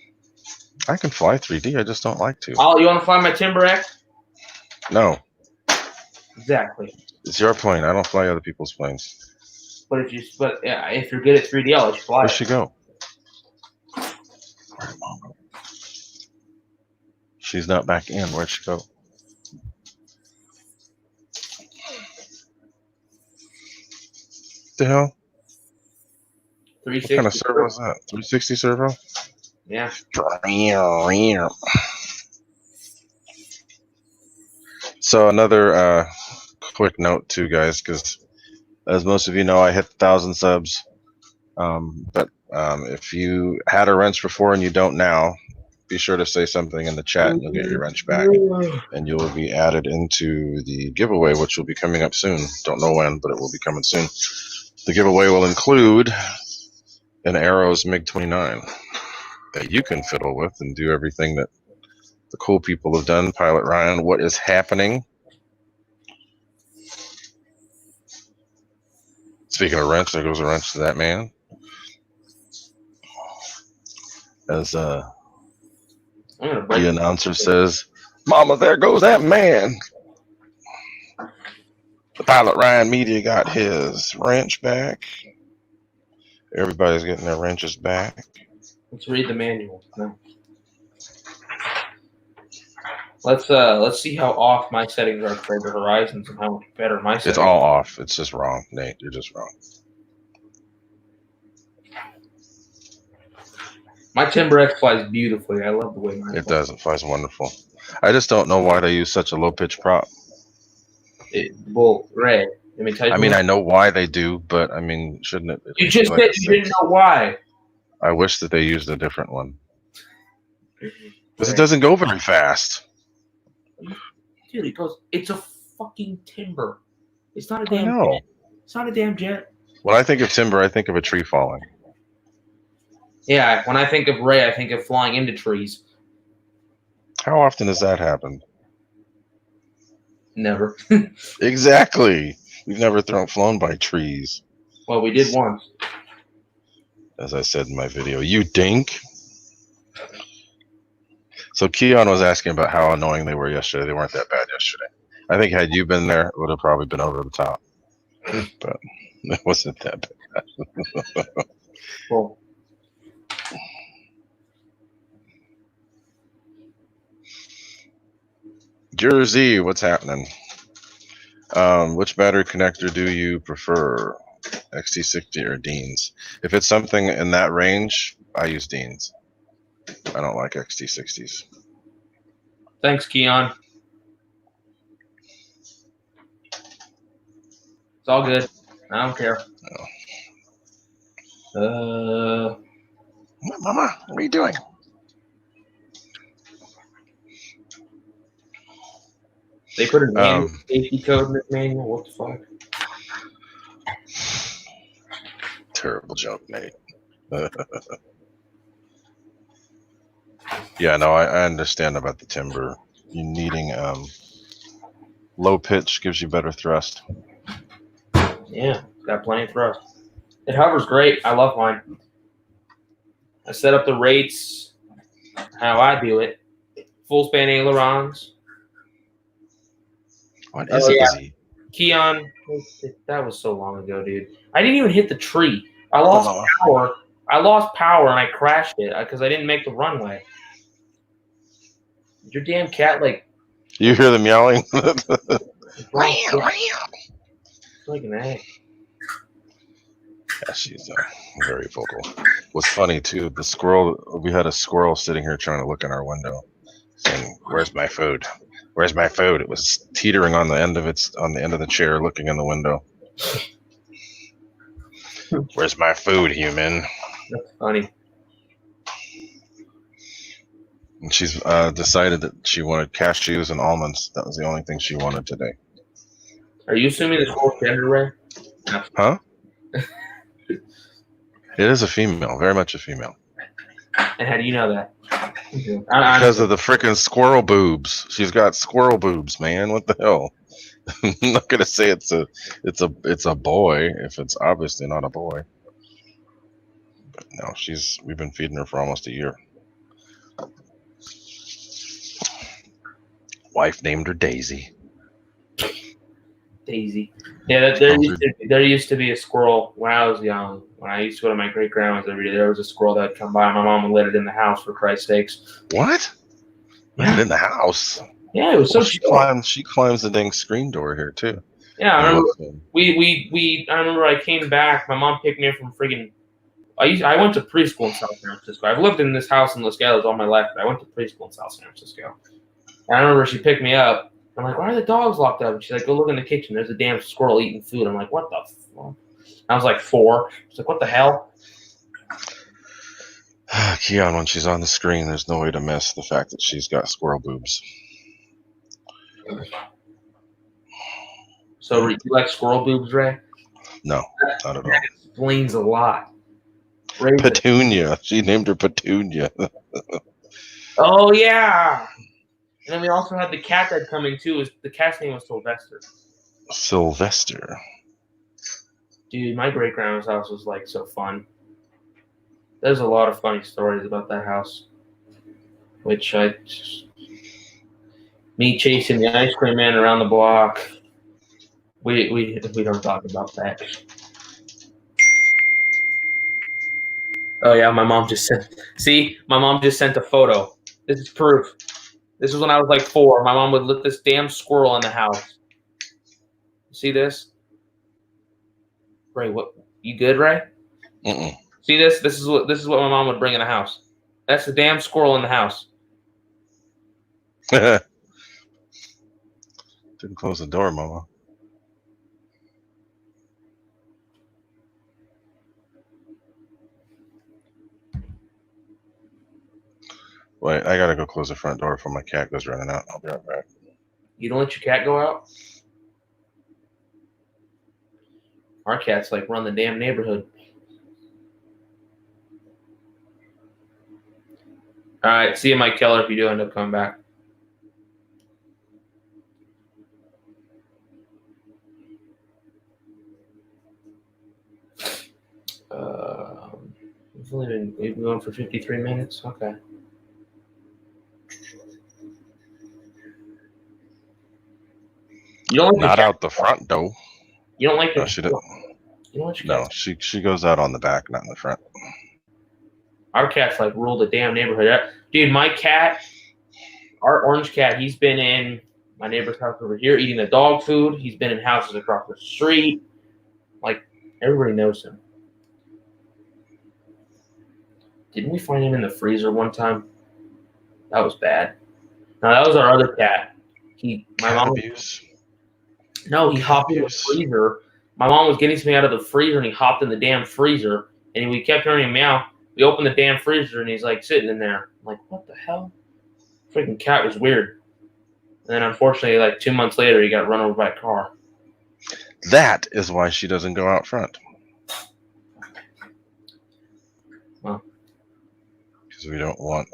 I can fly 3D. I just don't like to. Oh, you want to fly my Timber X? No. Exactly. It's your plane. I don't fly other people's planes. But if you're good at 3D, I'll let you fly. Where'd she go? She's not back in. Where'd she go? The hell? 360. What kind of servo is that? 360 servo? Yeah. So another quick note too, guys, because as most of you know, I hit 1,000 subs. But if you had a wrench before and you don't now, be sure to say something in the chat and you'll get your wrench back. And you will be added into the giveaway, which will be coming up soon. Don't know when, but it will be coming soon. The giveaway will include an Arrows MiG-29 that you can fiddle with and do everything that the cool people have done. Pilot Ryan, what is happening? Speaking of wrench, there goes a wrench to that man. As the announcer says, "Mama, there goes that man." The Pilot Ryan Media got his wrench back. Everybody's getting their wrenches back. Let's read the manual. No. Let's see how off my settings are compared to Horizons and how much better my settings. It's all off. It's just wrong, Nate. You're just wrong. My Timber X flies beautifully. I love the way mine It does. It flies wonderful. I just don't know why they use such a low pitch prop. Well, Ray, Let me tell you. I mean, I know why they do, but I mean, shouldn't it at You least be just like said a you didn't 6? know why. I wish that they used a different one. Because it Right. doesn't go very fast. Dude, it goes. It's a fucking timber. It's not a I damn jet. know. It's not a damn jet. When I think of timber, I think of a tree falling. Yeah, when I think of Ray, I think of flying into trees. How often does that happen? Never. Exactly. We've never flown by trees. Well, we did once. As I said in my video, you dink. So Keon was asking about how annoying they were yesterday. They weren't that bad yesterday. I think had you been there, it would have probably been over the top. But it wasn't that bad. Well, Jersey, what's happening? Which battery connector do you prefer? XT60 or Dean's? If it's something in that range, I use Dean's. I don't like XT60s. thanks, Keon. It's all good. I don't care. Mama, what are you doing? They put an annual safety code in this manual. What the fuck? Terrible joke, Nate. Yeah, no, I understand about the timber. You needing low pitch gives you better thrust. Yeah, it's got plenty of thrust. It hovers great. I love mine. I set up the rates how I do it. Full span ailerons. What is a busy? Keon, that was so long ago, dude. I didn't even hit the tree. I lost power. I lost power and I crashed it because I didn't make the runway. Did your damn cat like? You hear them yelling? Like an egg. Yeah, she's very vocal. What's funny too, the squirrel. We had a squirrel sitting here trying to look in our window, saying, "Where's my food? Where's my food?" It was teetering on the end of the chair, looking in the window. Where's my food, human? That's funny. And she's decided that she wanted cashews and almonds. That was the only thing she wanted today. Are you assuming this whole gender, Ray? Huh? It is a female, very much a female. And how do you know that? Because of the frickin' squirrel boobs. She's got squirrel boobs, man. What the hell? I'm not gonna say it's a boy if it's obviously not a boy. But no, we've been feeding her for almost a year. Wife named her Daisy. Daisy. Yeah, there used to be a squirrel when I was young. When I used to go to my great grandma's every day, there was a squirrel that would come by. My mom would let it in the house, for Christ's sakes. What? Yeah. Let it in the house? Yeah, it was so she climbs the dang screen door here too. Yeah, I remember I remember I came back, my mom picked me up from friggin' I went to preschool in South San Francisco. I've lived in this house in Los Gatos all my life, but I went to preschool in South San Francisco. And I remember she picked me up. I'm like, why are the dogs locked up? And she's like, go look in the kitchen. There's a damn squirrel eating food. I'm like, what the fuck? I was like 4. She's like, what the hell? Keon, when she's on the screen, there's no way to miss the fact that she's got squirrel boobs. So you like squirrel boobs, Ray? No, not at all. That explains a lot. Petunia. She named her Petunia. Oh, yeah. And then we also had the cat that coming too. The cat's name was Sylvester. Sylvester. Dude, my great grandma's house was like so fun. There's a lot of funny stories about that house. Me chasing the ice cream man around the block. We don't talk about that. Oh yeah, my mom just sent a photo. This is proof. This is when I was like 4. My mom would let this damn squirrel in the house. See this? Ray, what? You good, Ray? Mm-mm. See this? This is what my mom would bring in the house. That's the damn squirrel in the house. Didn't close the door, Mama. Wait, I gotta go close the front door before my cat goes running out. I'll be right back. You don't let your cat go out? Our cats like run the damn neighborhood. All right, see you, Mike Keller, if you do end up coming back. We've been going for 53 minutes. Okay. You don't like Not out the front door. You don't like No, she didn't. You don't let your No, cats. she goes out on the back, not in the front. Our cats like rule the damn neighborhood. Dude, my cat, our orange cat, he's been in my neighbor's house over here eating the dog food. He's been in houses across the street. Like, everybody knows him. Didn't we find him in the freezer one time? That was bad. No, that was our other cat. Cat abuse. No, he hopped in the freezer. My mom was getting something out of the freezer, and he hopped in the damn freezer. And we kept hearing him meow. We opened the damn freezer, and he's like sitting in there. I'm like, what the hell? Freaking cat was weird. And then unfortunately, like 2 months later, he got run over by a car. That is why she doesn't go out front. Well, because we don't want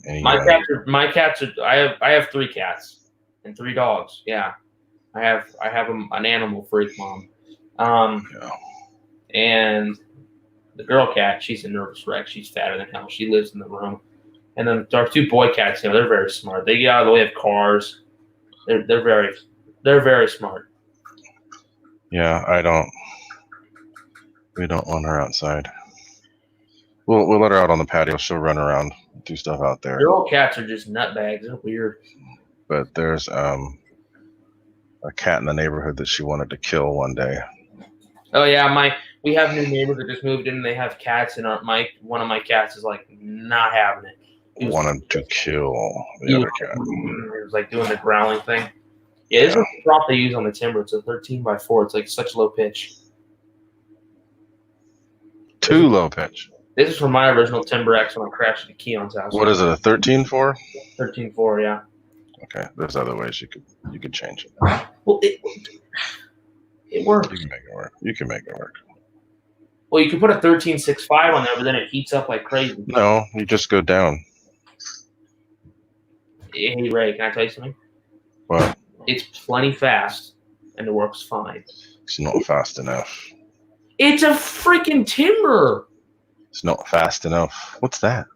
any. My cats are. I have 3 cats and 3 dogs. Yeah, I have an animal freak mom. Yeah. And the girl cat, she's a nervous wreck. She's fatter than hell. She lives in the room. And then our 2 boy cats, they're very smart. They get out of the way of cars. They're very smart. Yeah, we don't want her outside. We'll let her out on the patio. She'll run around, do stuff out there. Girl cats are just nutbags. They're weird. But there's a cat in the neighborhood that she wanted to kill one day. Oh yeah, we have new neighbors that just moved in and they have cats, and one of my cats is like not having it. He wanted to kill the other cat. He was like doing the growling thing. Yeah, this is the prop they use on the timber. It's a 13x4. It's like such low pitch. Too low pitch. This is from my original Timber X when I crashed at Keon's house. What is it, a 13.4? 13.4, yeah. Okay, there's other ways you could change it. Well, it works. You can make it work. You can make it work. Well, you can put a 13.65 on there, but then it heats up like crazy. No, you just go down. Hey, Ray, can I tell you something? What? It's plenty fast, and it works fine. It's not fast enough. It's a freaking timber. It's not fast enough. What's that?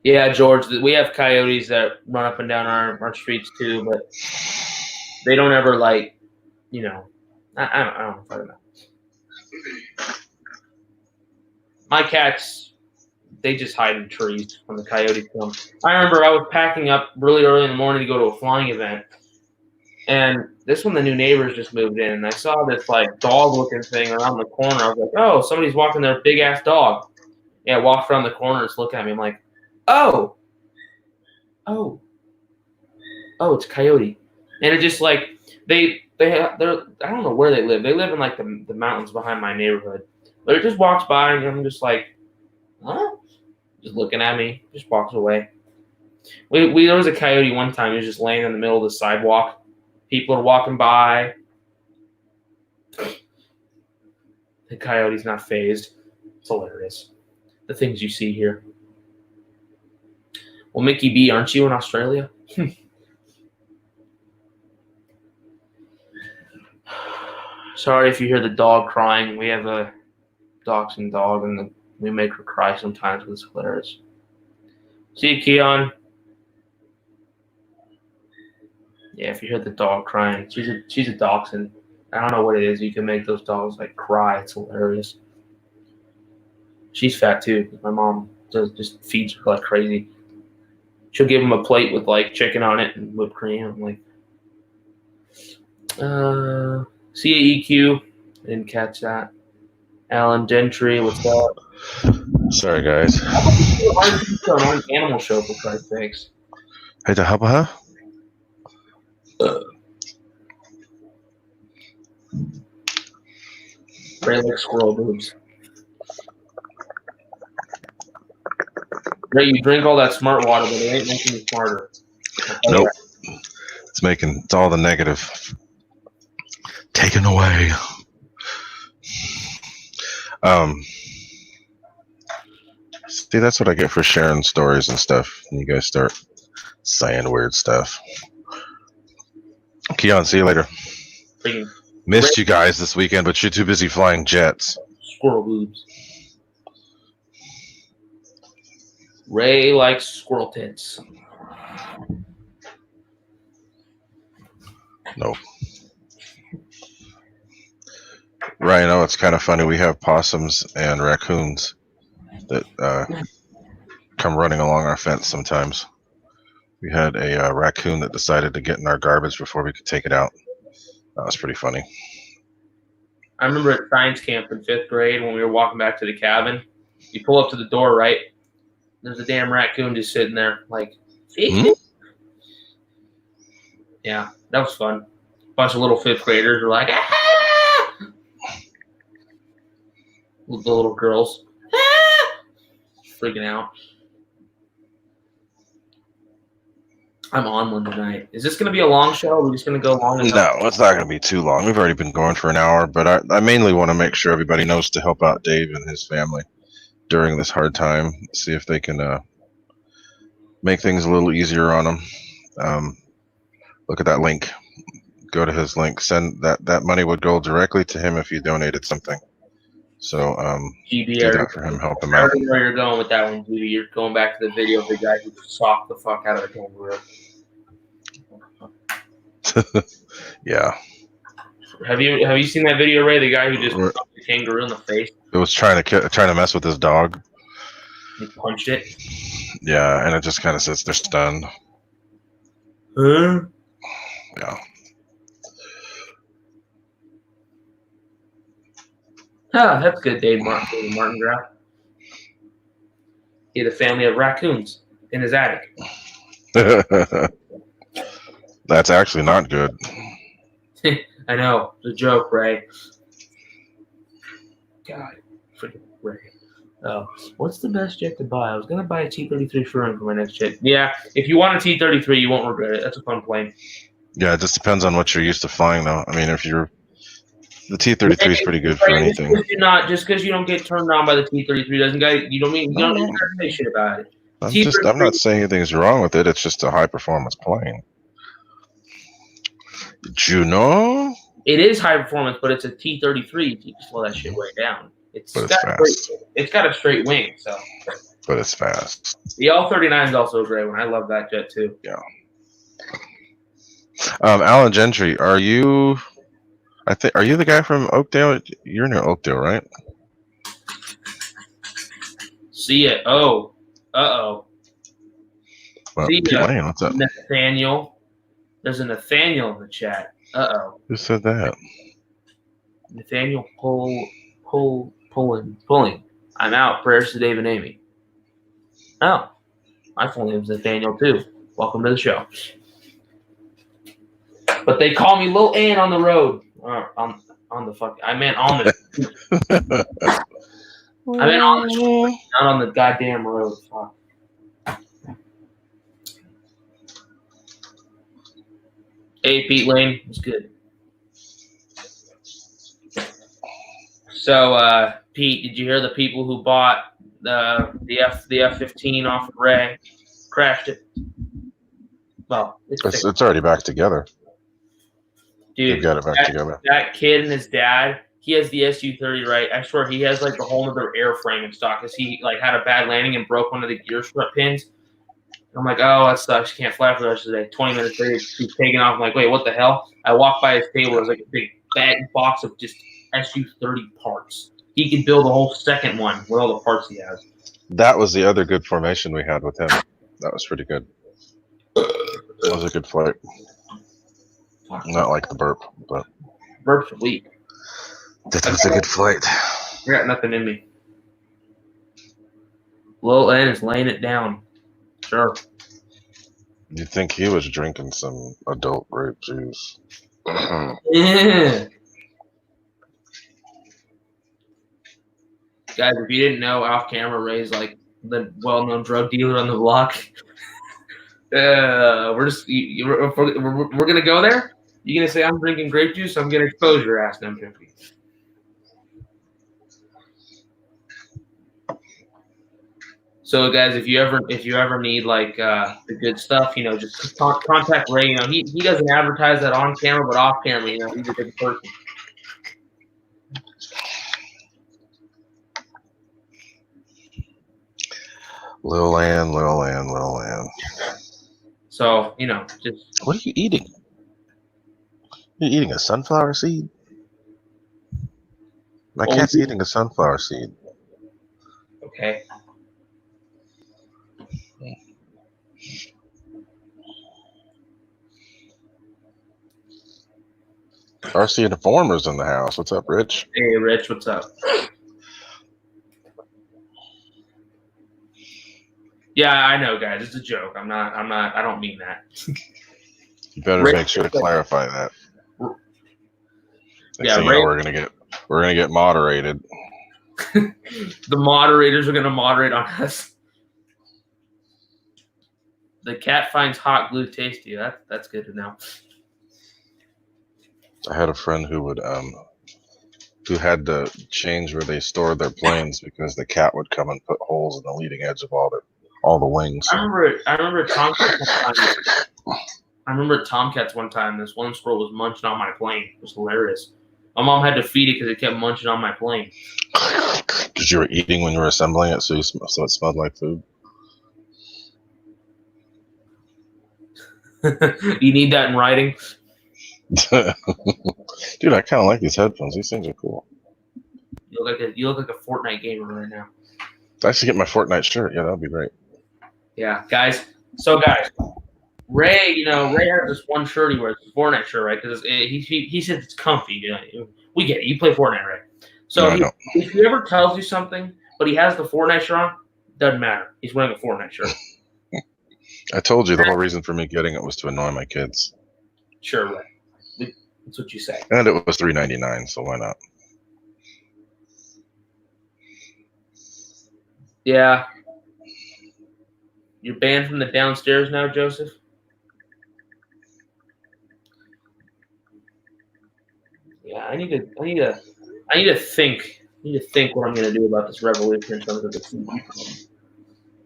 Yeah, George, we have coyotes that run up and down our streets too, but they don't ever I don't know. My cats, they just hide in trees when the coyotes come. I remember I was packing up really early in the morning to go to a flying event, and this one the new neighbors just moved in, and I saw this dog-looking thing around the corner. I was like, oh, somebody's walking their big-ass dog. Yeah, I walked around the corner, it's looking at me. I'm like, oh, it's a coyote. And it just they're I don't know where they live. They live in the mountains behind my neighborhood. But it just walks by and I'm just like, huh? Just looking at me, just walks away. There was a coyote one time. He was just laying in the middle of the sidewalk. People are walking by. The coyote's not phased. It's hilarious. The things you see here. Well, Mickey B, aren't you in Australia? Sorry if you hear the dog crying. We have a dachshund dog, and we make her cry sometimes, but it's hilarious. See you, Keon. Yeah, if you hear the dog crying, she's a dachshund. I don't know what it is. You can make those dogs cry. It's hilarious. She's fat too. My mom just feeds her like crazy. She'll give him a plate with chicken on it and whipped cream. I'm like, see you, EQ. I didn't catch that. Alan Gentry, what's up? Sorry, guys. On an animal show, for Christ's sakes. Hey, the hubba, Very like squirrel boobs. Ray, you drink all that smart water, but it ain't making you smarter. Nope. It's all the negative taken away. See, that's what I get for sharing stories and stuff. You guys start saying weird stuff. Keon, see you later. Freaking Missed you guys this weekend, but you're too busy flying jets. squirrel boobs. Ray likes squirrel tits. Nope. Ryan, it's kind of funny. We have possums and raccoons that come running along our fence sometimes. We had a raccoon that decided to get in our garbage before we could take it out. That was pretty funny. I remember at science camp in 5th grade when we were walking back to the cabin. You pull up to the door, right? There's a damn raccoon just sitting there, like, Yeah, that was fun. A bunch of little 5th graders were like, ah! The little girls, freaking out. I'm on one tonight. Is this going to be a long show? Or are we just going to go long enough? No, it's not going to be too long. We've already been going for an hour, but I mainly want to make sure everybody knows to help out Dave and his family during this hard time. See if they can make things a little easier on them. Look at that link. Go to his link. Send that money would go directly to him if you donated something. So GB, do that for him. Help him I out. already know where you're going with that one, GB. You're going back to the video of the guy who socked the fuck out of a kangaroo. Yeah. Have you seen that video, Ray? The guy who just punched the kangaroo in the face. It was trying to mess with his dog. He punched it. Yeah, and it just kind of sits there stunned. Huh? Yeah. Ah, that's good, Dave Martin Graff. He had a family of raccoons in his attic. That's actually not good. I know. It's a joke, Ray. God, freaking Ray. Oh, what's the best jet to buy? I was going to buy a T-33 Sherman for my next jet. Yeah, if you want a T-33, you won't regret it. That's a fun plane. Yeah, it just depends on what you're used to flying, though. I mean, the T-33 is pretty good for anything. Just because you don't get turned on by the T-33 you don't need to say shit about it. I'm not saying anything's wrong with it. It's just a high performance plane. Did you know? It is high performance, but it's a T-33. You can slow that shit way down. It's got a straight wing, so. But it's fast. The L-39 is also a great one. I love that jet too. Yeah. Alan Gentry, are you the guy from Oakdale? You're near Oakdale, right? See it. Oh. Uh-oh. Well, See ya. Lane, what's up? Nathaniel. There's a Nathaniel in the chat. Uh-oh. Who said that? Nathaniel pulling. I'm out. Prayers to Dave and Amy. Oh. My full name's Nathaniel too. Welcome to the show. But they call me Lil Ann on the road. On the fuck. I meant on the. I meant on the street, not on the goddamn road. Fuck. Hey, Pete Lane. It's good. So, Pete, did you hear the people who bought the F-15 off of Ray crashed it? Well, it's already back together. Dude, they've got it back together. That kid and his dad, he has the Su-30, right? I swear he has like the whole other airframe in stock because he like had a bad landing and broke one of the gear strut pins. I'm like, oh, that sucks. You can't fly for the rest of the day. 20 minutes later, he's taking off. I'm like, wait, what the hell? I walk by his table. There's like a big box of just Su-30 parts. He could build a whole second one with all the parts he has. That was the other good formation we had with him. That was pretty good. That was a good flight. Not like the burp, but burp's weak. That was a good flight. I got nothing in me. Lil N is laying it down. Sure. You'd think he was drinking some adult grape juice. Yeah. Guys, if you didn't know, off camera, Ray's like the well-known drug dealer on the block. We're gonna go there. You gonna say I'm drinking grape juice? I'm gonna expose your ass. No, I'm joking. So, guys, if you ever need like the good stuff, just contact Ray. He doesn't advertise that on camera, but off camera, he's a good person. Lil Ann. So just What are you eating? You're eating a sunflower seed? My cat's eating a sunflower seed. Okay. RC Informer's in the house. What's up, Rich? Hey, Rich, what's up? Yeah, I know, guys. It's a joke. I don't mean that. You better make sure to clarify that. Next thing you know, we're gonna get moderated. The moderators are gonna moderate on us. The cat finds hot glue tasty. That's good to know. I had a friend who had to change where they stored their planes because the cat would come and put holes in the leading edge of all the wings. I remember Tomcats one time. This one squirrel was munching on my plane. It was hilarious. My mom had to feed it because it kept munching on my plane. Because you were eating when you were assembling it, so it smelled like food. You need that in writing? Dude, I kind of like these headphones. These things are cool. You look like a Fortnite gamer right now. I should get my Fortnite shirt. Yeah, that'd be great. Yeah, guys. So, guys, Ray has this one shirt he wears, a Fortnite shirt, right? Because he says it's comfy. We get it. You play Fortnite, right? So if he ever tells you something, but he has the Fortnite shirt on, doesn't matter. He's wearing a Fortnite shirt. I told you the whole reason for me getting it was to annoy my kids. Sure, Ray. That's what you say. And it was $3.99, so why not? Yeah. You're banned from the downstairs now, Joseph? Yeah, I need to think. I need to think what I'm going to do about this revolution in terms of the CD.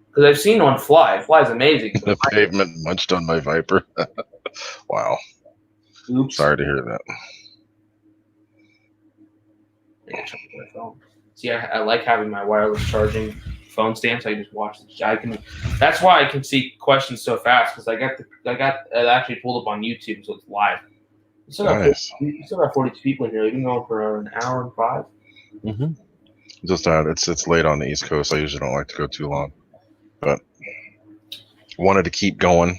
Because I've seen one fly. It flies amazing. The pavement munched on my Viper. Wow. Oops. Sorry to hear that. See, I like having my wireless charging phone stand, so I just watch the. That's why I can see questions so fast because I got it actually pulled up on YouTube, so it's live. You still got 42 people in here. You've been going for an hour and 5. Mm-hmm. Just it's late on the East Coast. I usually don't like to go too long, but wanted to keep going.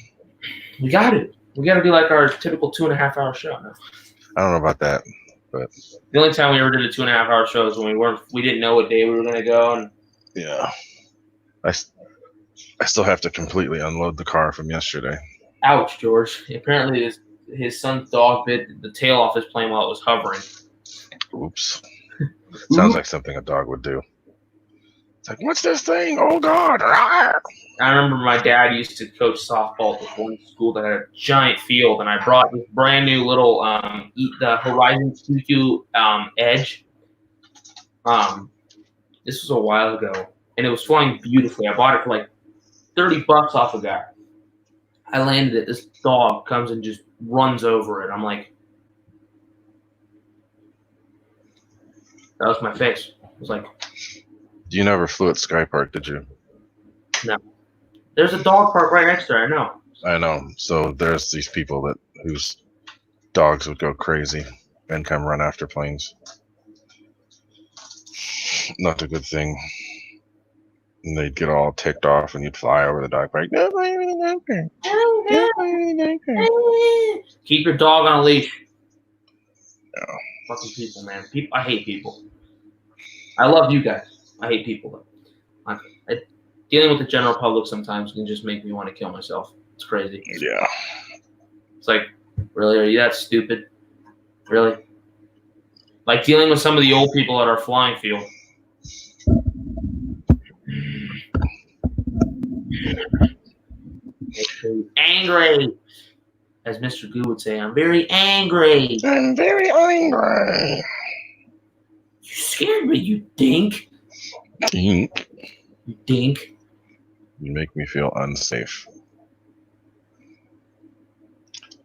We got it. We got to do like our typical 2.5-hour show now. I don't know about that, but the only time we ever did a 2.5-hour show is when we didn't know what day we were going to go. And yeah, I still have to completely unload the car from yesterday. Ouch, George. Apparently his son's dog bit the tail off his plane while it was hovering. Oops. Sounds like something a dog would do. It's like, what's this thing? Oh, God. Rawr. I remember my dad used to coach softball at this one school that had a giant field, and I brought this brand new little the Horizon Q2 Edge. This was a while ago, and it was flying beautifully. I bought it for like $30 off of that. I landed it. This dog comes and just runs over it. I'm like, that was my face. I was like, you never flew at Sky Park, did you? No. There's a dog park right next to it. I know. So there's these people whose dogs would go crazy and come run after planes. Not a good thing. And they'd get all ticked off, and you'd fly over the dog like, keep your dog on a leash. No. Fucking people, man. I hate people. I love you guys. I hate people, though. Dealing with the general public sometimes can just make me want to kill myself. It's crazy. Yeah. It's like, really? Are you that stupid? Really? Like dealing with some of the old people at our flying field. Makes me angry. As Mr. Goo would say, I'm very angry. I'm very angry. You scared me, you dink. Dink. You dink. You make me feel unsafe.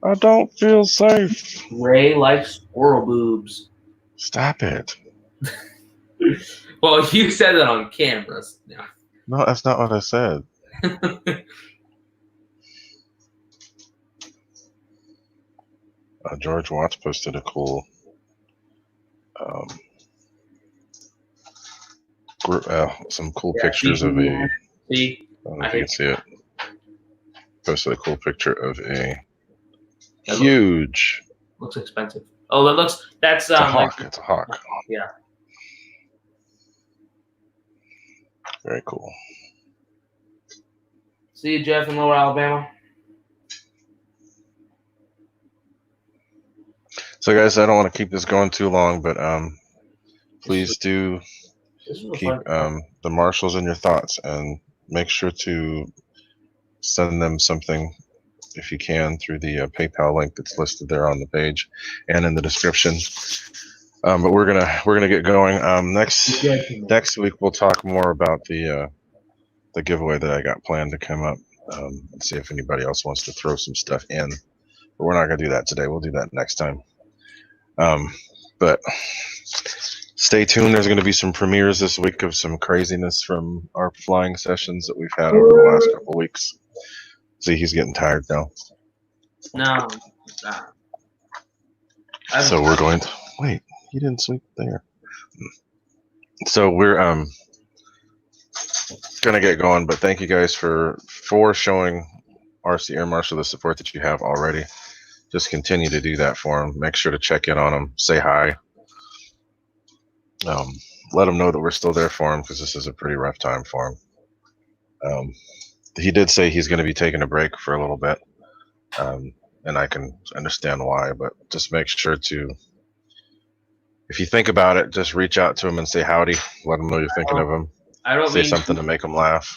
I don't feel safe. Ray likes squirrel boobs. Stop it. Well, you said that on camera. No, that's not what I said. George Watts posted a cool some cool pictures of a. See, I don't know if you can see it. Posted a cool picture of a huge. Looks expensive. Oh, that looks. That's it's a hawk. It's a hawk. Yeah. Very cool. See you, Jeff, in Lower Alabama. So, guys, I don't want to keep this going too long, but please do keep the marshals in your thoughts and make sure to send them something if you can through the PayPal link that's listed there on the page and in the description. But we're gonna get going. Next week we'll talk more about the giveaway that I got planned to come up and see if anybody else wants to throw some stuff in. But we're not gonna do that today. We'll do that next time. But stay tuned. There's going to be some premieres this week of some craziness from our flying sessions that we've had over the last couple of weeks. See, he's getting tired now. No. So we're going to wait. He didn't sleep there. So we're gonna get going. But thank you guys for showing RC Air Marshal the support that you have already. Just continue to do that for him. Make sure to check in on him. Say hi. Let him know that we're still there for him because this is a pretty rough time for him. He did say he's going to be taking a break for a little bit, and I can understand why. But just make sure to, if you think about it, just reach out to him and say howdy. Let him know you're thinking of him. Say something to make him laugh.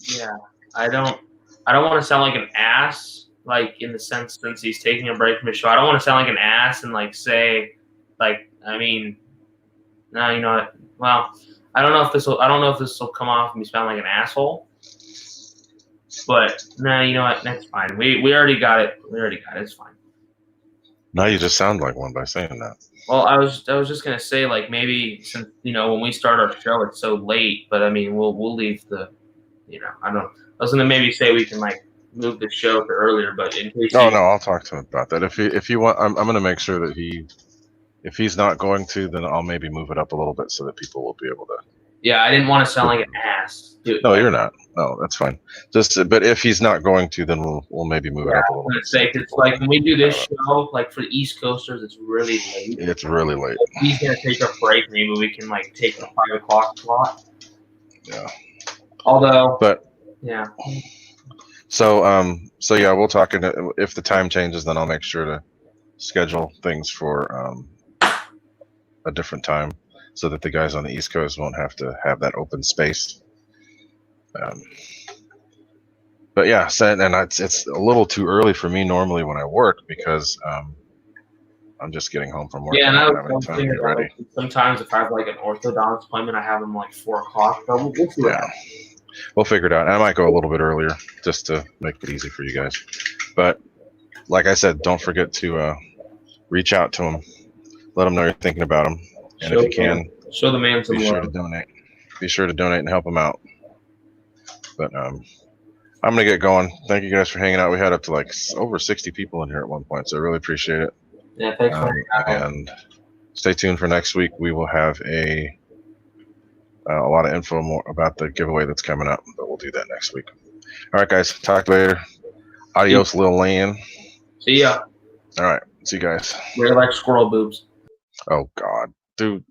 Yeah, I don't want to sound like an ass. Like, in the sense, since he's taking a break from his show, I don't want to sound like an ass and say, I mean, no, you know what? Well, I don't know if this will come off and me sound like an asshole. But no, you know what? That's fine. We already got it. It's fine. Now you just sound like one by saying that. Well, I was just gonna say, maybe, since when we start our show it's so late, but I mean we'll leave the, I was gonna maybe say we can move the show to earlier, but in case. No, I'll talk to him about that. If you want, I'm gonna make sure that if he's not going to, then I'll maybe move it up a little bit so that people will be able to. Yeah, I didn't want to sound like an ass. Dude. No, you're not. No, that's fine. But if he's not going to, then we'll maybe move it up a little bit. Say, because when we do this show, for the East Coasters, it's really late. It's really late. If he's gonna take a break, maybe we can take the 5 o'clock slot. Yeah. Although. But. Yeah. So yeah, we'll talk. If the time changes, then I'll make sure to schedule things for a different time so that the guys on the East Coast won't have to have that open space. But yeah, and it's a little too early for me normally when I work because I'm just getting home from work. Yeah, and I don't have any time to get ready. Sometimes if I have an orthodontist appointment, I have them 4 o'clock. So we'll see what happens. We'll figure it out. I might go a little bit earlier just to make it easy for you guys. But like I said, don't forget to reach out to him. Let him know you're thinking about him. And if you can, show the man some love. Be sure to donate. Be sure to donate and help him out. But I'm going to get going. Thank you guys for hanging out. We had up to over 60 people in here at one point, so I really appreciate it. Yeah, thanks for having me. And stay tuned for next week. We will have a lot of info more about the giveaway that's coming up, but we'll do that next week. All right, guys. Talk later. Adios, Lil Land. See ya. All right. See you guys. We're like squirrel boobs. Oh, God. Dude.